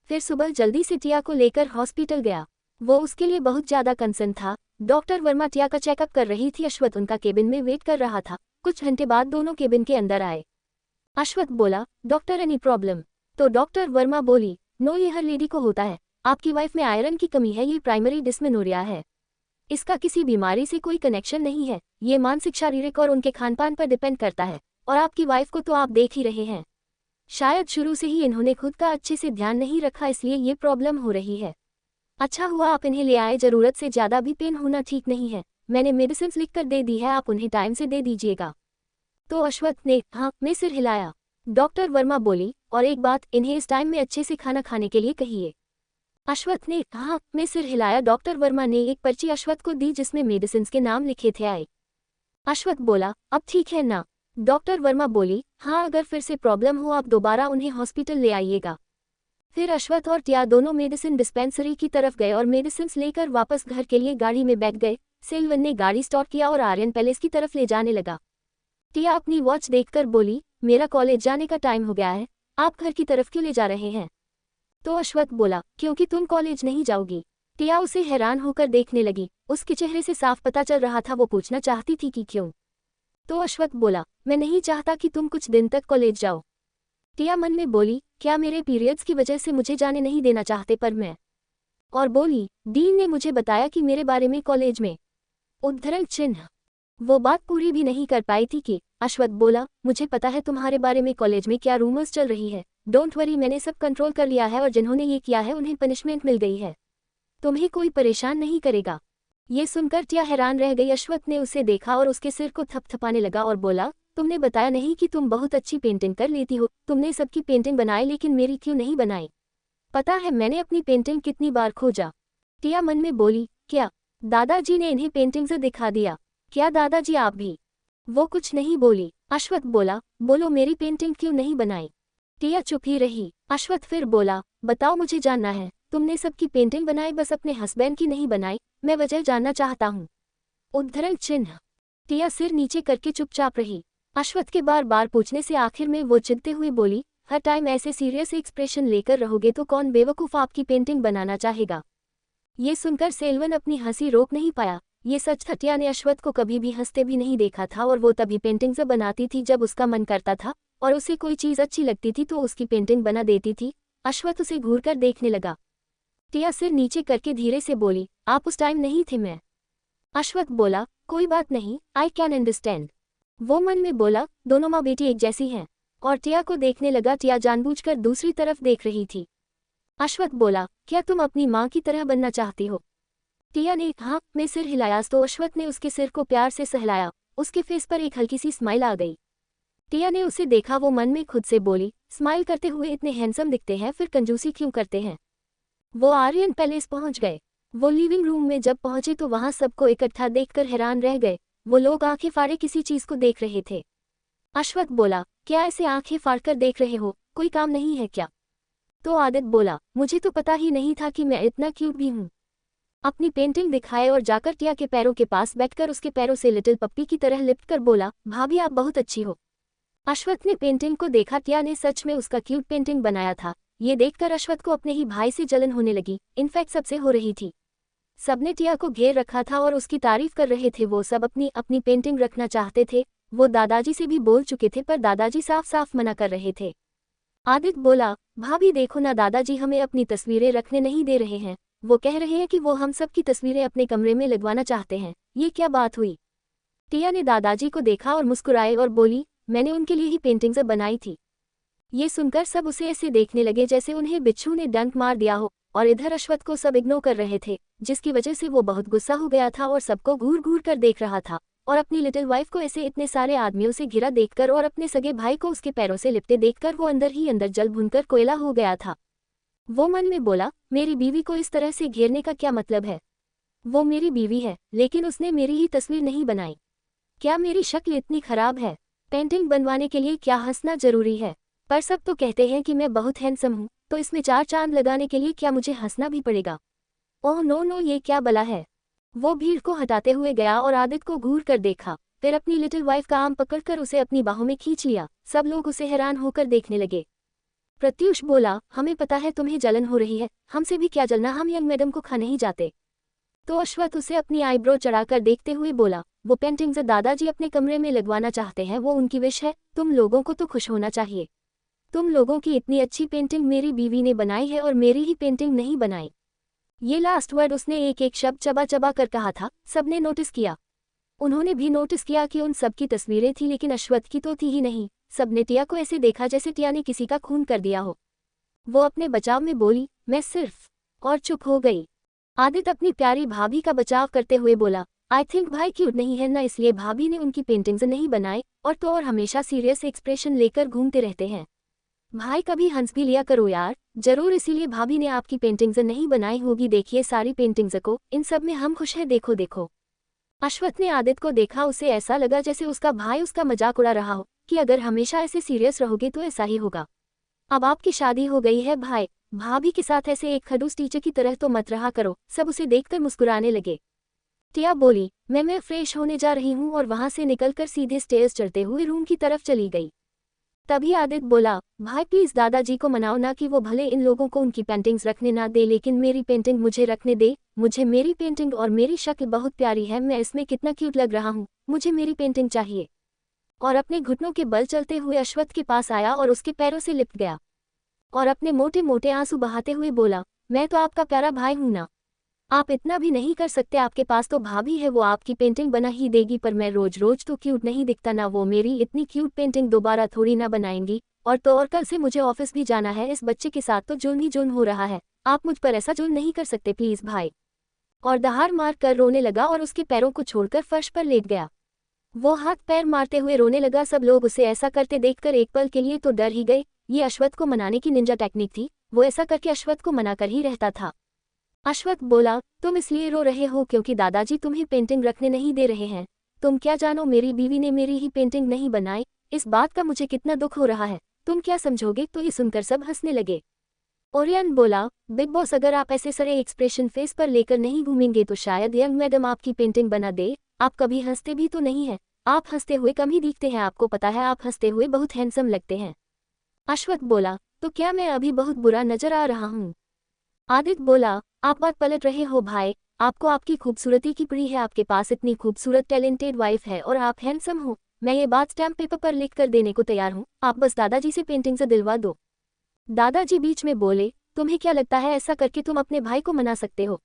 फिर सुबह जल्दी से टिया को लेकर हॉस्पिटल गया। वो उसके लिए बहुत ज्यादा कंसर्न था। डॉक्टर वर्मा टिया का चेकअप कर रही थी। अश्वत्थ उनका केबिन में वेट कर रहा था। कुछ घंटे बाद दोनों केबिन के अंदर आए। अश्वत्थ बोला, डॉक्टर एनी प्रॉब्लम? तो डॉक्टर वर्मा बोली, नो, ये हर लेडी को होता है। आपकी वाइफ में आयरन की कमी है, ये प्राइमरी डिस्मेनोरिया है। इसका किसी बीमारी से कोई कनेक्शन नहीं है, ये मानसिक, शारीरिक और उनके खानपान पर डिपेंड करता है। और आपकी वाइफ को तो आप देख ही रहे हैं, शायद शुरू से ही इन्होंने खुद का अच्छे से ध्यान नहीं रखा, इसलिए ये प्रॉब्लम हो रही है। अच्छा हुआ आप इन्हें ले आए, जरूरत से ज्यादा भी पेन होना ठीक नहीं है। मैंने मेडिसिन लिखकर दे दी है, आप उन्हें टाइम से दे दीजिएगा। तो अश्वत्थ ने हाँ में सिर हिलाया। डॉक्टर वर्मा बोली, और एक बात, इन्हें इस टाइम में अच्छे से खाना खाने के लिए कहिए। अश्वत्थ ने हाँ में सिर हिलाया। डॉक्टर वर्मा ने एक पर्ची अश्वत्थ को दी जिसमें मेडिसिन के नाम लिखे थे। आए अश्वत्थ बोला, अब ठीक है ना? डॉक्टर वर्मा बोली, हाँ, अगर फिर से प्रॉब्लम हो आप दोबारा उन्हें हॉस्पिटल ले आइएगा। फिर अश्वत्थ और टिया दोनों मेडिसिन डिस्पेंसरी की तरफ गए और मेडिसिन लेकर वापस घर के लिए गाड़ी में बैठ गए। सेल्वन ने गाड़ी स्टार्ट किया और आर्यन पैलेस की तरफ ले जाने लगा। टिया अपनी वॉच देखकर बोली, मेरा कॉलेज जाने का टाइम हो गया है, आप घर की तरफ क्यों ले जा रहे हैं? तो अश्वत्थ बोला, क्योंकि तुम कॉलेज नहीं जाओगी। टिया उसे हैरान होकर देखने लगी। उसके चेहरे से साफ पता चल रहा था वो पूछना चाहती थी कि क्यों। तो अश्वत्थ बोला, मैं नहीं चाहता कि तुम कुछ दिन तक कॉलेज जाओ। टिया मन में बोली, क्या मेरे पीरियड्स की वजह से मुझे जाने नहीं देना चाहते? पर मैं और बोली, डीन ने मुझे बताया कि मेरे बारे में कॉलेज में उद्धरण चिन्ह। वो बात पूरी भी नहीं कर पाई थी कि अश्वत्थ बोला, मुझे पता है तुम्हारे बारे में कॉलेज में क्या रूमर्स चल रही है। डोंट वरी, मैंने सब कंट्रोल कर लिया है और जिन्होंने ये किया है उन्हें पनिशमेंट मिल गई है। तुम्हें कोई परेशान नहीं करेगा। ये सुनकर टिया हैरान रह गई। अश्वत्थ ने उसे देखा और उसके सिर को थपथपाने लगा और बोला, तुमने बताया नहीं कि तुम बहुत अच्छी पेंटिंग कर लेती हो। तुमने सबकी पेंटिंग बनाई, लेकिन मेरी क्यों नहीं बनाई? पता है मैंने अपनी पेंटिंग कितनी बार खोजा? टिया मन में बोली, क्या दादाजी ने इन्हें पेंटिंग्स दिखा दिया? क्या दादाजी आप भी? वो कुछ नहीं बोली। अश्वत्थ बोला, बोलो मेरी पेंटिंग क्यों नहीं बनाई? टिया चुप ही रही। अश्वत्थ फिर बोला, बताओ, मुझे जानना है, तुमने सबकी पेंटिंग बनाई, बस अपने हस्बैंड की नहीं बनाई? मैं वजह जानना चाहता हूँ। उद्धरण चिन्ह। टिया सिर नीचे करके चुपचाप रही। अश्वत्थ के बार बार पूछने से आखिर में वो चिढ़ते हुए बोली, हर टाइम ऐसे सीरियस एक्सप्रेशन लेकर रहोगे तो कौन बेवकूफ़ आपकी पेंटिंग बनाना चाहेगा? ये सुनकर सेल्वन अपनी हंसी रोक नहीं पाया। ये सच था, टिया ने अश्वत्थ को कभी भी हंसते भी नहीं देखा था और वो तभी पेंटिंग्स बनाती थी जब उसका मन करता था, और उसे कोई चीज़ अच्छी लगती थी तो उसकी पेंटिंग बना देती थी। अश्वत्थ उसे घूरकर देखने लगा। टिया सिर नीचे करके धीरे से बोली, आप उस टाइम नहीं थे, मैं। अश्वत्थ बोला, कोई बात नहीं, आई कैन अंडरस्टैंड। वो मन में बोला, दोनों माँ बेटी एक जैसी हैं। और टिया को देखने लगा। टिया जानबूझकर दूसरी तरफ देख रही थी। अश्वत्थ बोला, क्या तुम अपनी माँ की तरह बनना चाहती हो? टिया ने हाँ में सिर हिलाया तो अश्वत्थ ने उसके सिर को प्यार से सहलाया। उसके फेस पर एक हल्की सी स्माइल आ गई। टिया ने उसे देखा। वो मन में खुद से बोली, स्माइल करते हुए इतने हैंडसम दिखते हैं, फिर कंजूसी क्यों करते हैं। वो आर्यन पैलेस पहुंच गए। वो लिविंग रूम में जब पहुंचे तो वहां सबको इकट्ठा देखकर हैरान रह गए। वो लोग आंखें फाड़े किसी चीज को देख रहे थे। अश्वत्थ बोला, क्या ऐसे आंखें फाड़कर देख रहे हो, कोई काम नहीं है क्या? तो आदित्य बोला, मुझे तो पता ही नहीं था कि मैं इतना क्यूट भी हूँ। अपनी पेंटिंग दिखाए और जाकर टिया के पैरों के पास बैठकर उसके पैरों से लिटिल पप्पी की तरह लिपट कर बोला, भाभी आप बहुत अच्छी हो। अश्वत्थ ने पेंटिंग को देखा। टिया ने सच में उसका क्यूट पेंटिंग बनाया था। ये देखकर अश्वत्थ को अपने ही भाई से जलन होने लगी। इनफैक्ट सबसे हो रही थी। सबने टिया को घेर रखा था और उसकी तारीफ कर रहे थे। वो सब अपनी अपनी पेंटिंग रखना चाहते थे। वो दादाजी से भी बोल चुके थे पर दादाजी साफ साफ मना कर रहे थे। आदित्य बोला, भाभी देखो ना, दादाजी हमें अपनी तस्वीरें रखने नहीं दे रहे हैं। वो कह रहे हैं कि वो हम सब की तस्वीरें अपने कमरे में लगवाना चाहते हैं। ये क्या बात हुई? टिया ने दादाजी को देखा और मुस्कुराए और बोली, मैंने उनके लिए ही पेंटिंग्स बनाई थी। ये सुनकर सब उसे ऐसे देखने लगे जैसे उन्हें बिच्छू ने डंक मार दिया हो। और इधर अश्वत्थ को सब इग्नोर कर रहे थे, जिसकी वजह से वो बहुत गुस्सा हो गया था और सबको घूर घूर कर देख रहा था। और अपनी लिटिल वाइफ को ऐसे इतने सारे आदमियों से घिरा देखकर और अपने सगे भाई को उसके पैरों से लिपटे देखकर वो अंदर ही अंदर जल भुनकर कोयला हो गया था। वो मन में बोला, मेरी बीवी को इस तरह से घेरने का क्या मतलब है? वो मेरी बीवी है, लेकिन उसने मेरी ही तस्वीर नहीं बनाई। क्या मेरी शक्ल इतनी खराब है? पेंटिंग बनवाने के लिए क्या हंसना जरूरी है? पर सब तो कहते हैं कि मैं बहुत हैंडसम हूँ, तो इसमें 4 चांद लगाने के लिए क्या मुझे हंसना भी पड़ेगा? ओह नो नो, ये क्या बला है? वो भीड़ को हटाते हुए गया और आदित्य को घूर कर देखा। फिर अपनी लिटिल वाइफ का आर्म पकड़कर उसे अपनी बाहों में खींच लिया। सब लोग उसे हैरान होकर देखने लगे। प्रत्युष बोला, हमें पता है तुम्हें जलन हो रही है, हमसे भी क्या जलना, हम यंग मैडम को खा नहीं जाते। तो अश्वत्थ उसे अपनी आईब्रो चढ़ाकर देखते हुए बोला, वो पेंटिंग्स दादाजी अपने कमरे में लगवाना चाहते हैं, वो उनकी विश है। तुम लोगों को तो खुश होना चाहिए। तुम लोगों की इतनी अच्छी पेंटिंग मेरी बीवी ने बनाई है और मेरी ही पेंटिंग नहीं बनाई। ये लास्ट वर्ड उसने एक एक शब्द चबा चबा कर कहा था। सबने नोटिस किया। उन्होंने भी नोटिस किया कि उन सबकी तस्वीरें थी, लेकिन अश्वत्थ की तो थी ही नहीं। सबने टिया को ऐसे देखा जैसे टिया ने किसी का खून कर दिया हो। वो अपने बचाव में बोली, मैं सिर्फ, और चुप हो गई। आदित्य अपनी प्यारी भाभी का बचाव करते हुए बोला, आई थिंक भाई क्यूट नहीं है ना, इसलिए भाभी ने उनकी पेंटिंग्स नहीं बनाई। और तो और हमेशा सीरियस एक्सप्रेशन लेकर घूमते रहते हैं। भाई कभी हंस भी लिया करो यार। जरूर इसीलिए भाभी ने आपकी पेंटिंग्स नहीं बनाई होगी। देखिए सारी पेंटिंग्स को, इन सब में हम खुश हैं, देखो देखो। अश्वत्थ ने आदित्य को देखा। उसे ऐसा लगा जैसे उसका भाई उसका मजाक उड़ा रहा हो कि अगर हमेशा ऐसे सीरियस रहोगे तो ऐसा ही होगा। अब आपकी शादी हो गई है भाई, भाभी के साथ ऐसे एक खड़ूस टीचर की तरह तो मत रहा करो। सब उसे देखकर मुस्कुराने लगे। टिया बोली, मैं फ्रेश होने जा रही हूँ, और वहां से निकलकर सीधे स्टेयर्स चढ़ते हुए रूम की तरफ चली गई। तभी आदित्य बोला, भाई प्लीज दादाजी को मनाओ ना कि वो भले इन लोगों को उनकी पेंटिंग्स रखने ना दे, लेकिन मेरी पेंटिंग मुझे रखने दे। मुझे मेरी पेंटिंग और मेरी शक्ल बहुत प्यारी है। मैं इसमें कितना क्यूट लग रहा हूँ, मुझे मेरी पेंटिंग चाहिए। और अपने घुटनों के बल चलते हुए अश्वत्थ के पास आया और उसके पैरों से लिपट गया। और अपने मोटे मोटे आंसू बहाते हुए बोला, मैं तो आपका प्यारा भाई हूं ना, आप इतना भी नहीं कर सकते? आपके पास तो भाभी है, वो आपकी पेंटिंग बना ही देगी, पर मैं रोज रोज तो क्यूट नहीं दिखता ना। वो मेरी इतनी क्यूट पेंटिंग दोबारा थोड़ी ना बनाएंगी। और तो और कल से मुझे ऑफिस भी जाना है। इस बच्चे के साथ तो जुल्म ही जुल्म हो रहा है। आप मुझ पर ऐसा जुल्म नहीं कर सकते प्लीज भाई। और दहाड़ मार कर रोने लगा और उसके पैरों को छोड़कर फर्श पर लेट गया। वो हाथ पैर मारते हुए रोने लगा। सब लोग उसे ऐसा करते देखकर एक पल के लिए तो डर ही गए। ये अश्वत्थ को मनाने की निंजा टेक्निक थी। वो ऐसा करके अश्वत्थ को मना कर ही रहता था। अश्वत्थ बोला, तुम इसलिए रो रहे हो क्योंकि दादाजी तुम्हें पेंटिंग रखने नहीं दे रहे हैं। तुम क्या जानो, मेरी बीवी ने मेरी ही पेंटिंग नहीं बनाई। इस बात का मुझे कितना दुख हो रहा है, तुम क्या समझोगे? तो ये सुनकर सब हंसने लगे। ओरियन बोला, बिग बॉस अगर आप ऐसे सारे एक्सप्रेशन फेस पर लेकर नहीं घूमेंगे तो शायद यंग मैडम आपकी पेंटिंग बना दे। आप कभी हंसते भी तो नहीं है, आप हंसते हुए कम ही दिखते हैं। आपको पता है आप हंसते हुए बहुत हैंडसम लगते हैं। अश्वत्थ बोला, तो क्या मैं अभी बहुत बुरा नजर आ रहा हूँ? आदित्य बोला, आप बात पलट रहे हो भाई, आपको आपकी खूबसूरती की पड़ी है। आपके पास इतनी खूबसूरत टैलेंटेड वाइफ है और आप हैंडसम हो। मैं ये बात स्टैम्प पेपर पर लिख कर देने को तैयार हूँ। आप बस दादाजी से पेंटिंग से दिलवा दो। दादाजी बीच में बोले, तुम्हें क्या लगता है ऐसा करके तुम अपने भाई को मना सकते हो?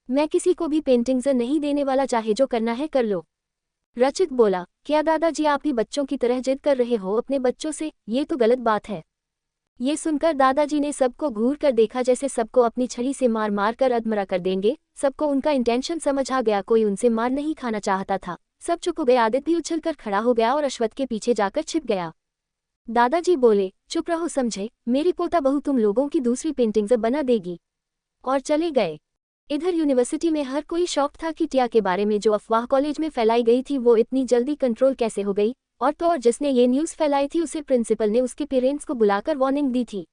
मैं किसी को भी पेंटिंग्स नहीं देने वाला, चाहे जो करना है कर लो। रचित बोला, क्या दादाजी आप भी बच्चों की तरह जिद कर रहे हो अपने बच्चों से? ये तो गलत बात है। ये सुनकर दादाजी ने सबको घूर कर देखा, जैसे सबको अपनी छड़ी से मार मार कर अधमरा कर देंगे। सबको उनका इंटेंशन समझ आ गया, कोई उनसे मार नहीं खाना चाहता था। सब चुप हो गए। आदित्य भी उछलकर खड़ा हो गया और अश्वत्थ के पीछे जाकर छिप गया। दादाजी बोले, चुप रहो समझे, मेरी पोता बहू तुम लोगों की दूसरी पेंटिंग्स बना देगी। और चले गए। इधर यूनिवर्सिटी में हर कोई शौक था कि टिया के बारे में जो अफवाह कॉलेज में फैलाई गई थी वो इतनी जल्दी कंट्रोल कैसे हो गई। और तो और जिसने ये न्यूज़ फैलाई थी उसे प्रिंसिपल ने उसके पेरेंट्स को बुलाकर वार्निंग दी थी।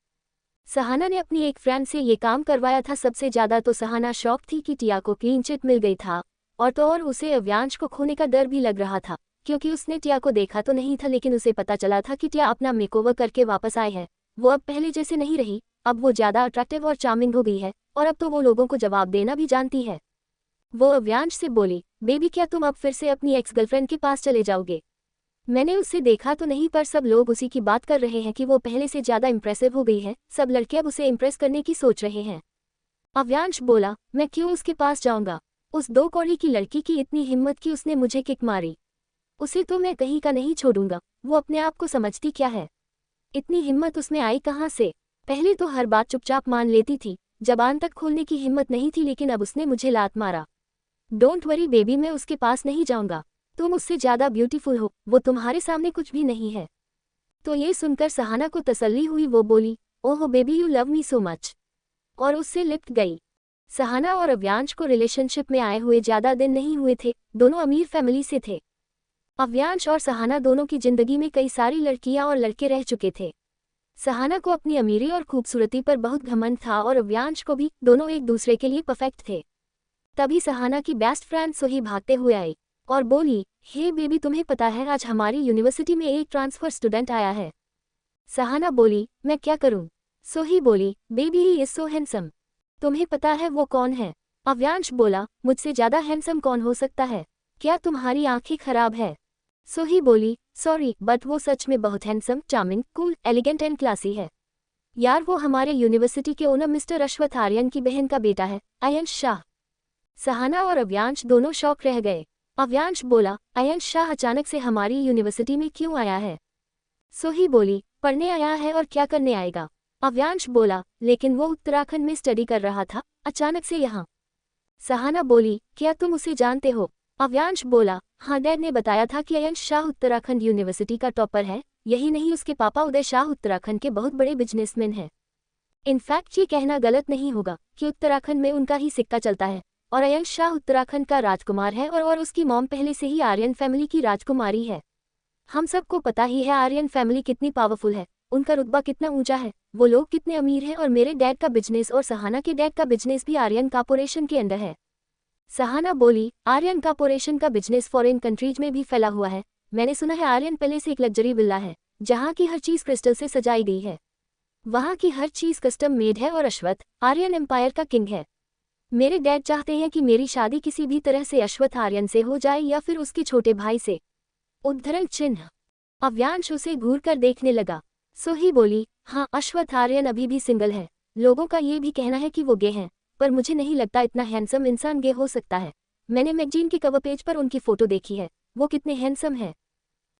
सहाना ने अपनी एक फ्रेंड से ये काम करवाया था। सबसे ज्यादा तो सहाना शॉक थी कि टिया को क्लीन चिट मिल गई था। और तो और उसे अव्यांश को खोने का डर भी लग रहा था, क्योंकि उसने टिया को देखा तो नहीं था, लेकिन उसे पता चला था कि टिया अपना मेकओवर करके वापस आई है। वो अब पहले जैसे नहीं रही, अब वो ज्यादा अट्रैक्टिव और चार्मिंग हो गई है, और अब तो वो लोगों को जवाब देना भी जानती है। वो अव्यांश से बोली, बेबी क्या तुम अब फिर से अपनी एक्स गर्लफ्रेंड के पास चले जाओगे? मैंने उससे देखा तो नहीं, पर सब लोग उसी की बात कर रहे हैं कि वो पहले से ज्यादा इंप्रेसिव हो गई है। सब लड़के अब उसे इंप्रेस करने की सोच रहे हैं। अव्यांश बोला, मैं क्यों उसके पास जाऊंगा? उस 2 कौड़ी की लड़की की इतनी हिम्मत कि उसने मुझे किक मारी। उसे तो मैं कहीं का नहीं छोड़ूंगा। वो अपने आप को समझती क्या है? इतनी हिम्मत उसमें आई कहाँ से? पहले तो हर बात चुपचाप मान लेती थी, जबान तक खोलने की हिम्मत नहीं थी, लेकिन अब उसने मुझे लात मारा। डोंट वरी बेबी, मैं उसके पास नहीं जाऊंगा। तुम उससे ज्यादा ब्यूटीफुल हो, वो तुम्हारे सामने कुछ भी नहीं है। तो ये सुनकर सहाना को तसल्ली हुई। वो बोली, ओह baby you love me so much, और उससे लिप्ट गई। सहाना और अव्यांश को रिलेशनशिप में आए हुए ज्यादा दिन नहीं हुए थे। दोनों अमीर फैमिली से थे। अव्यांश और सहाना दोनों की जिंदगी में कई सारी लड़कियां और लड़के रह चुके थे। सहाना को अपनी अमीरी और खूबसूरती पर बहुत घमंड था और अव्यांश को भी। दोनों एक दूसरे के लिए परफेक्ट थे। तभी सहाना की बेस्ट फ्रेंड सोही भागते हुए आई और बोली, हे बेबी तुम्हें पता है आज हमारी यूनिवर्सिटी में एक ट्रांसफर स्टूडेंट आया है। सहाना बोली, मैं क्या करूं? सोही बोली, baby he is so handsome. तुम्हें पता है वो कौन है? अव्यांश बोला, मुझसे ज्यादा हैंडसम कौन हो सकता है? क्या तुम्हारी आंखें खराब है? सोही बोली, सॉरी बट वो सच में बहुत handsome, charming, cool, elegant and classy है। यार वो हमारे यूनिवर्सिटी के ओनर मिस्टर अश्वत्थ आर्यन की बहन का बेटा है, अयंश शाह। सहाना और अव्यांश दोनों शॉक रह गए। अव्यांश बोला, अयंश शाह अचानक से हमारी यूनिवर्सिटी में क्यों आया है? सोही बोली, पढ़ने आया है और क्या करने आएगा? अव्यांश बोला, लेकिन वो उत्तराखंड में स्टडी कर रहा था, अचानक से यहाँ। सहाना बोली, क्या तुम उसे जानते हो? अव्यांश बोला, हाँ डैड ने बताया था कि अयंश शाह उत्तराखंड यूनिवर्सिटी का टॉपर है। यही नहीं, उसके पापा उदय शाह उत्तराखंड के बहुत बड़े बिजनेसमैन हैं। इनफैक्ट ये कहना गलत नहीं होगा कि उत्तराखंड में उनका ही सिक्का चलता है। और अयंश शाह उत्तराखंड का राजकुमार है और उसकी मॉम पहले से ही आर्यन फैमिली की राजकुमारी है। हम सबको पता ही है आर्यन फैमिली कितनी पावरफुल है, उनका रुतबा कितना ऊंचा है, वो लोग कितने अमीर हैं। और मेरे डैड का बिजनेस और सहाना के डैड का बिजनेस भी आर्यन कॉर्पोरेशन के अंडर है। सहाना बोली, आर्यन कॉर्पोरेशन का बिजनेस फॉरेन कंट्रीज में भी फैला हुआ है। मैंने सुना है आर्यन पैलेस एक लग्जरी विला है, जहाँ की हर चीज क्रिस्टल से सजाई गई है। वहाँ की हर चीज कस्टम मेड है और अश्वत्थ आर्यन एम्पायर का किंग है। मेरे डैड चाहते हैं कि मेरी शादी किसी भी तरह से अश्वत्थ आर्यन से हो जाए या फिर उसके छोटे भाई से। उद्धरण चिन्ह। अव्यांश उसे घूर कर देखने लगा। सोही बोली, हाँ अश्वत्थ आर्यन अभी भी सिंगल है। लोगों का ये भी कहना है कि वो गे हैं, पर मुझे नहीं लगता इतना हैंडसम इंसान गे हो सकता है। मैंने मैगजीन के कवर पेज पर उनकी फोटो देखी है, वो कितने हैंडसम है।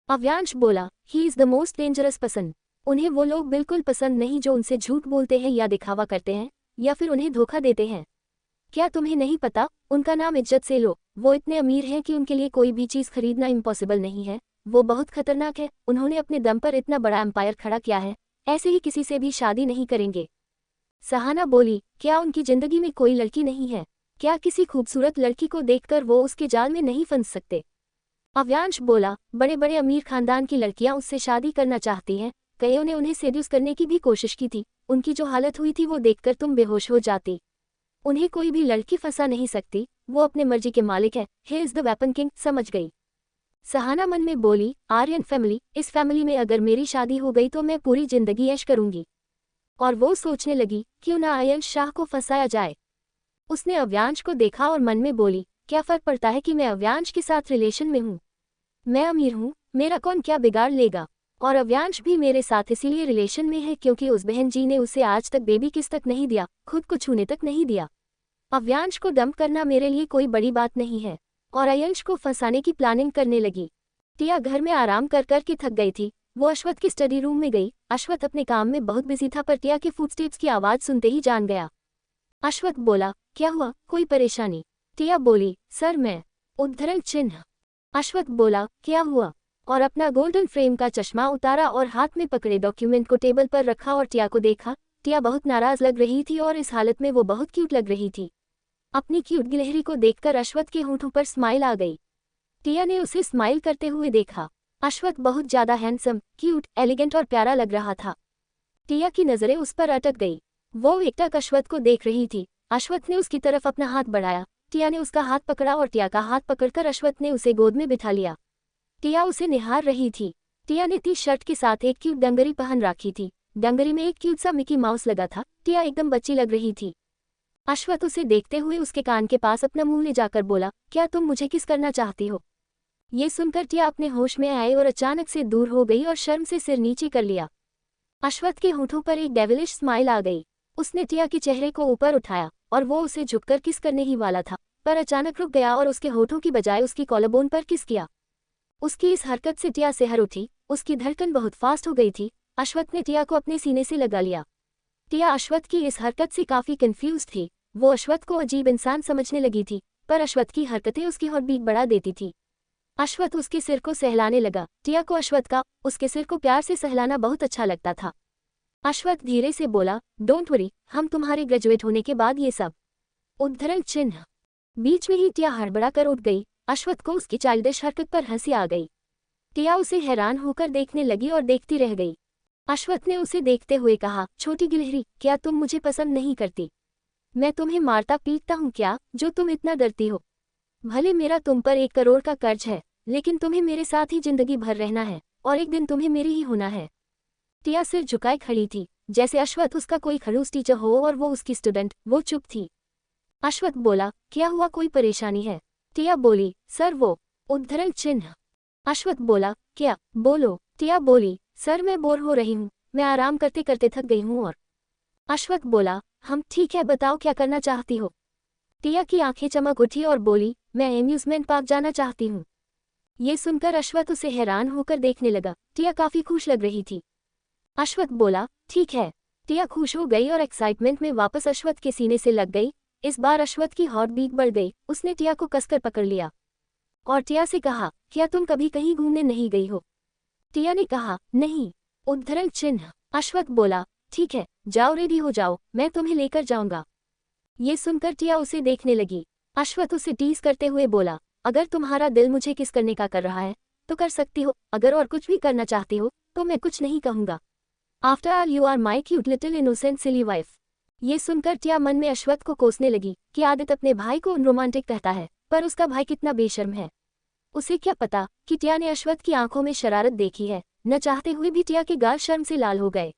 अव्यांश बोला, he is the most dangerous person. उन्हें वो लोग बिल्कुल पसंद नहीं जो उनसे झूठ बोलते हैं या दिखावा करते हैं या फिर उन्हें धोखा देते हैं। क्या तुम्हें नहीं पता, उनका नाम इज्जत से लो। वो इतने अमीर हैं कि उनके लिए कोई भी चीज़ खरीदना इम्पॉसिबल नहीं है। वो बहुत खतरनाक है। उन्होंने अपने दम पर इतना बड़ा एम्पायर खड़ा किया है, ऐसे ही किसी से भी शादी नहीं करेंगे। सहाना बोली, क्या उनकी जिंदगी में कोई लड़की नहीं है? क्या किसी खूबसूरत लड़की को देखकर वो उसके जाल में नहीं फंस सकते? अव्यांश बोला, बड़े बड़े अमीर खानदान की लड़कियां उससे शादी करना चाहती हैं। कईयों ने उन्हें सेड्यूस करने की भी कोशिश की थी। उनकी जो हालत हुई थी वो देखकर तुम बेहोश हो जाती। उन्हें कोई भी लड़की फंसा नहीं सकती। वो अपने मर्जी के मालिक है। He is the weapon king. समझ गई? सहाना मन में बोली, आर्यन फैमिली, इस फैमिली में अगर मेरी शादी हो गई तो मैं पूरी जिंदगी ऐश करूंगी। और वो सोचने लगी, क्यों ना अयंश शाह को फंसाया जाए। उसने अव्यांश को देखा और मन में बोली, क्या फर्क पड़ता है कि मैं अव्यांश के साथ रिलेशन में हूँ? मैं अमीर हूँ, मेरा कौन क्या बिगाड़ लेगा। और अव्यांश भी मेरे साथ इसीलिए रिलेशन में है क्योंकि उस बहन जी ने उसे आज तक बेबी किस तक नहीं दिया, खुद को छूने तक नहीं दिया। अव्यांश को डंप करना मेरे लिए कोई बड़ी बात नहीं है। और आयंश को फंसाने की प्लानिंग करने लगी। टिया घर में आराम कर कर के थक गई थी। वो अश्वथ के स्टडी रूम में गई। अश्वथ अपने काम में बहुत बिजी था, पर टिया के फुटस्टेप्स की आवाज़ सुनते ही जान गया। अश्वथ बोला, क्या हुआ, कोई परेशानी? टिया बोली, सर मैं। उद्धरण चिन्ह। अश्वथ बोला, क्या हुआ? और अपना गोल्डन फ्रेम का चश्मा उतारा और हाथ में पकड़े डॉक्यूमेंट को टेबल पर रखा और टिया को देखा। टिया बहुत नाराज लग रही थी और इस हालत में वो बहुत क्यूट लग रही थी। अपनी क्यूट गिलहरी को देखकर अश्वथ के होंठों पर स्माइल आ गई। टिया ने उसे स्माइल करते हुए देखा। अश्वथ बहुत ज्यादा हैंडसम, क्यूट, एलिगेंट और प्यारा लग रहा था। टिया की नजरें उस पर अटक गई। वो एकटक अश्वथ को देख रही थी। अश्वथ ने उसकी तरफ अपना हाथ बढ़ाया। टिया ने उसका हाथ पकड़ा और टिया का हाथ पकड़कर अश्वथ ने उसे गोद में बिठा लिया। टिया उसे निहार रही थी। टिया ने टी शर्ट के साथ एक क्यूट डंगरी पहन रखी थी। डंगरी में एक क्यूट सा मिकी माउस लगा था। टिया एकदम बच्ची लग रही थी। अश्वथ उसे देखते हुए उसके कान के पास अपना मुंह ले जाकर बोला, क्या तुम मुझे किस करना चाहती हो? ये सुनकर टिया अपने होश में आई और अचानक से दूर हो गई और शर्म से सिर नीचे कर लिया। अश्वथ के होठों पर एक डेविलिश स्माइल आ गई। उसने टिया के चेहरे को ऊपर उठाया और वो उसे झुककर किस करने ही वाला था, पर अचानक रुक गया और उसके होठों की बजाय उसकी कॉलरबोन पर किस किया। उसकी इस हरकत से टिया सिहर उठी। उसकी धड़कन बहुत फास्ट हो गई थी। अश्वथ ने टिया को अपने सीने से लगा लिया। टिया अश्वथ की इस हरकत से काफी कंफ्यूज थी। वो अश्वथ को अजीब इंसान समझने लगी थी, पर अश्वथ की हरकतें उसकी हार्ट बीट बढ़ा देती थी। अश्वथ उसके सिर को सहलाने लगा। टिया को अश्वथ का उसके सिर को प्यार से सहलाना बहुत अच्छा लगता था। अश्वथ धीरे से बोला, डोंट वरी, हम तुम्हारे ग्रेजुएट होने के बाद ये सब। उद्धरण चिन्ह। बीच में ही टिया हड़बड़ा कर उठ गई। अश्वथ को उसकी चाइल्डिश हरकत पर हंसी आ गई। टिया उसे हैरान होकर देखने लगी और देखती रह गई। अश्वथ ने उसे देखते हुए कहा, छोटी गिलहरी, क्या तुम मुझे पसंद नहीं करती? मैं तुम्हें मारता पीटता हूँ क्या, जो तुम इतना डरती हो? भले मेरा तुम पर 1 करोड़ का कर्ज है, लेकिन तुम्हें मेरे साथ ही जिंदगी भर रहना है और एक दिन तुम्हें मेरी ही होना है। टिया सिर झुकाए खड़ी थी, जैसे अश्वथ उसका कोई खड़ूस टीचर हो और वो उसकी स्टूडेंट। वो चुप थी। अश्वथ बोला, क्या हुआ, कोई परेशानी है? टिया बोली, सर वो। उद्धरण चिन्ह। अश्वथ बोला, क्या, बोलो। टिया बोली, सर मैं बोर हो रही हूँ, मैं आराम करते करते थक गई हूँ। और अश्वथ बोला, हम ठीक है, बताओ क्या करना चाहती हो? टिया की आंखें चमक उठी और बोली, मैं एम्यूजमेंट पार्क जाना चाहती हूँ। ये सुनकर अश्वथ उसे हैरान होकर देखने लगा। टिया काफी खुश लग रही थी। अश्वथ बोला, ठीक है। टिया खुश हो गई और एक्साइटमेंट में वापस अश्वथ के सीने से लग गई। इस बार अश्वथ की हार्ट बीट बढ़ गई। उसने टिया को कसकर पकड़ लिया और टिया से कहा, क्या तुम कभी कहीं घूमने नहीं गई हो? टिया ने कहा, नहीं। उद्धरण चिन्ह। अश्वथ बोला, ठीक है, जाओ रेडी हो जाओ, मैं तुम्हें लेकर जाऊंगा। ये सुनकर टिया उसे देखने लगी। अश्वथ उसे टीज करते हुए बोला, अगर तुम्हारा दिल मुझे किस करने का कर रहा है तो कर सकती हो, अगर और कुछ भी करना चाहती हो तो मैं कुछ नहीं कहूंगा। After all you are my cute little innocent silly wife. ये सुनकर टिया मन में अश्वथ को कोसने लगी कि आदित्य अपने भाई को रोमांटिक कहता है, पर उसका भाई कितना बेशर्म है। उसे क्या पता कि टिया ने अश्वथ की आंखों में शरारत देखी है। न चाहते हुए भी टिया के गाल शर्म से लाल हो गए।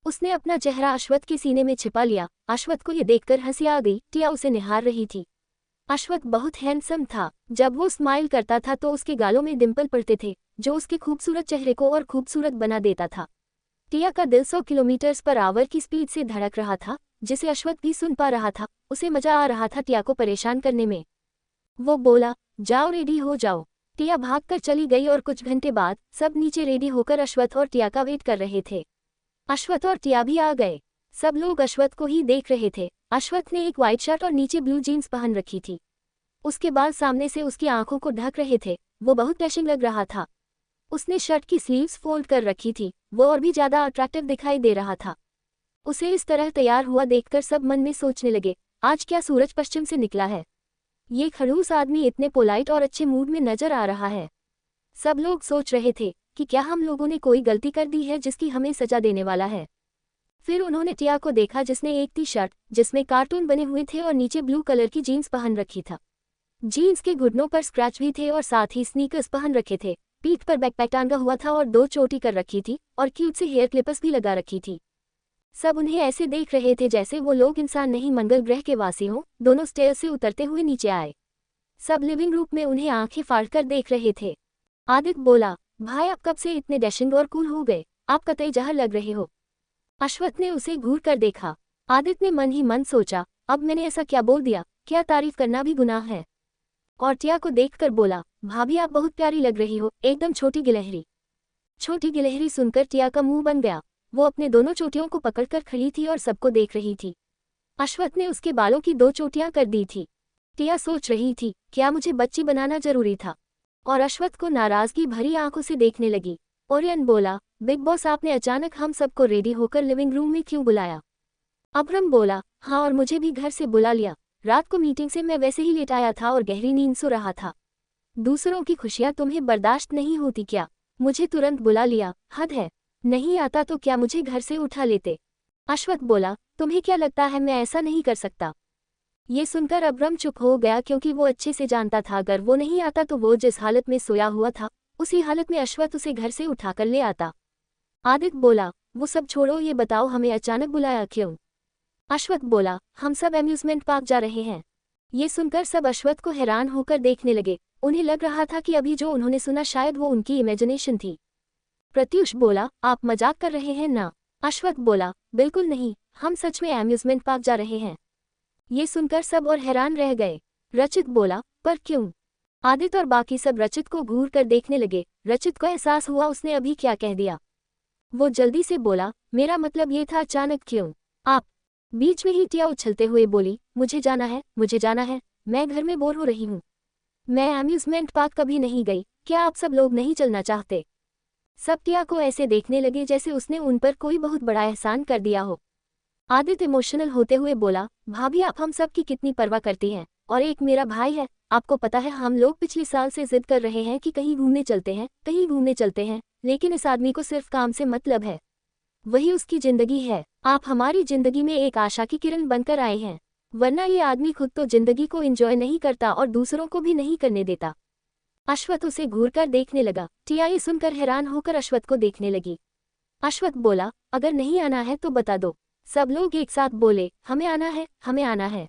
उसने अपना चेहरा अश्वथ के सीने में छिपा लिया। अश्वथ को ये देखकर हंसी आ गई। टिया उसे निहार रही थी। अश्वथ बहुत हैंडसम था। जब वो स्माइल करता था तो उसके गालों में डिंपल पड़ते थे, जो उसके खूबसूरत चेहरे को और खूबसूरत बना देता था। टिया का दिल 100 किलोमीटर पर आवर की स्पीड से धड़क रहा था, जिसे अश्वथ भी सुन पा रहा था। उसे मजा आ रहा था टिया को परेशान करने में। वो बोला, जाओ रेडी हो जाओ। टिया भागकर चली गई और कुछ घंटे बाद सब नीचे रेडी होकर अश्वथ और टिया का वेट कर रहे थे। अश्वथ और टिया भी आ गए। सब लोग अश्वथ को ही देख रहे थे। अश्वथ ने एक व्हाइट शर्ट और नीचे ब्लू जीन्स पहन रखी थी। उसके बाल सामने से उसकी आंखों को ढक रहे थे। वो बहुत डैशिंग लग रहा था। उसने शर्ट की स्लीव्स फोल्ड कर रखी थी। वो और भी ज्यादा अट्रैक्टिव दिखाई दे रहा था। उसे इस तरह तैयार हुआ देखकर सब मन में सोचने लगे, आज क्या सूरज पश्चिम से निकला है? ये खड़ूस आदमी इतने पोलाइट और अच्छे मूड में नजर आ रहा है। सब लोग सोच रहे थे कि क्या हम लोगों ने कोई गलती कर दी है जिसकी हमें सजा देने वाला है। फिर उन्होंने टिया को देखा जिसने एक टी शर्ट जिसमें कार्टून बने हुए थे और नीचे ब्लू कलर की जीन्स पहन रखी था। जीन्स के घुटनों पर स्क्रैच भी थे और साथ ही स्नीकर्स पहन रखे थे। पीठ पर बैकपैक टांगा हुआ था और 2 चोटी कर रखी थी और क्यूट से हेयर क्लिपर्स भी लगा रखी थी। सब उन्हें ऐसे देख रहे थे जैसे वो लोग इंसान नहीं मंगल ग्रह के वासी हों। दोनों स्टेयर से उतरते हुए नीचे आए। सब लिविंग रूम में उन्हें आंखें फाड़कर देख रहे थे। आदित्य बोला, भाई आप कब से इतने डैशिंग और कूल हो गए? आप कतई जहर लग रहे हो। अश्वथ ने उसे घूर कर देखा। आदित्य ने मन ही मन सोचा, अब मैंने ऐसा क्या बोल दिया? क्या तारीफ करना भी गुनाह है? और टिया को देखकर बोला, भाभी आप बहुत प्यारी लग रही हो, एकदम छोटी गिलहरी। छोटी गिलहरी सुनकर टिया का मुंह बन गया। वो अपने दोनों चोटियों को पकड़कर खड़ी थी और सबको देख रही थी। अश्वत्थ ने उसके बालों की 2 चोटियां कर दी थी। टिया सोच रही थी, क्या मुझे बच्ची बनाना जरूरी था? और अश्वत्थ को नाराजगी भरी आंखों से देखने लगी। ओरियन बोला, बिग बॉस आपने अचानक हम सबको रेडी होकर लिविंग रूम में क्यों बुलाया? अब्रम बोला, हाँ और मुझे भी घर से बुला लिया। रात को मीटिंग से मैं वैसे ही लेट आया था और गहरी नींद सो रहा था। दूसरों की खुशियां तुम्हें बर्दाश्त नहीं होती क्या? मुझे तुरंत बुला लिया, हद है। नहीं आता तो क्या मुझे घर से उठा लेते? अश्वत्थ बोला, तुम्हें क्या लगता है मैं ऐसा नहीं कर सकता? ये सुनकर अब्रम चुप हो गया क्योंकि वो अच्छे से जानता था अगर वो नहीं आता तो वो जिस हालत में सोया हुआ था उसी हालत में अश्वत्थ उसे घर से उठाकर ले आता। आदित्य बोला, वो सब छोड़ो, ये बताओ हमें अचानक बुलाया क्यों? अश्वत्थ बोला, हम सब अम्यूजमेंट पार्क जा रहे हैं। ये सुनकर सब अश्वत्थ को हैरान होकर देखने लगे। उन्हें लग रहा था कि अभी जो उन्होंने सुना शायद वो उनकी इमेजिनेशन थी। प्रत्युष बोला, आप मजाक कर रहे हैं ना? अश्वत्थ बोला, बिल्कुल नहीं, हम सच में अम्यूजमेंट पार्क जा रहे हैं। ये सुनकर सब और हैरान रह गए। रचित बोला, पर क्यों? आदित्य और बाकी सब रचित को घूर कर देखने लगे। रचित को एहसास हुआ उसने अभी क्या कह दिया। वो जल्दी से बोला, मेरा मतलब ये था अचानक क्यों? आप? बीच में ही टिया उछलते हुए बोली, मुझे जाना है, मुझे जाना है, मैं घर में बोर हो रही हूँ। मैं अम्यूजमेंट पार्क कभी नहीं गई, क्या आप सब लोग नहीं चलना चाहते? सब टिया को ऐसे देखने लगे जैसे उसने उन पर कोई बहुत बड़ा एहसान कर दिया हो। आदित्य इमोशनल होते हुए बोला, भाभी आप हम सब की कितनी परवाह करती हैं, और एक मेरा भाई है। आपको पता है हम लोग पिछले साल से जिद कर रहे हैं कि कहीं घूमने चलते हैं, कहीं घूमने चलते हैं, लेकिन इस आदमी को सिर्फ काम से मतलब है। वही उसकी जिंदगी है। आप हमारी जिंदगी में एक आशा की किरण बनकर आए हैं, वरना ये आदमी खुद तो जिंदगी को एंजॉय नहीं करता और दूसरों को भी नहीं करने देता। अश्वत्थ उसे घूरकर देखने लगा। टिया ये सुनकर हैरान होकर अश्वत्थ को देखने लगी। अश्वत्थ बोला, अगर नहीं आना है तो बता दो। सब लोग एक साथ बोले, हमें आना है, हमें आना है।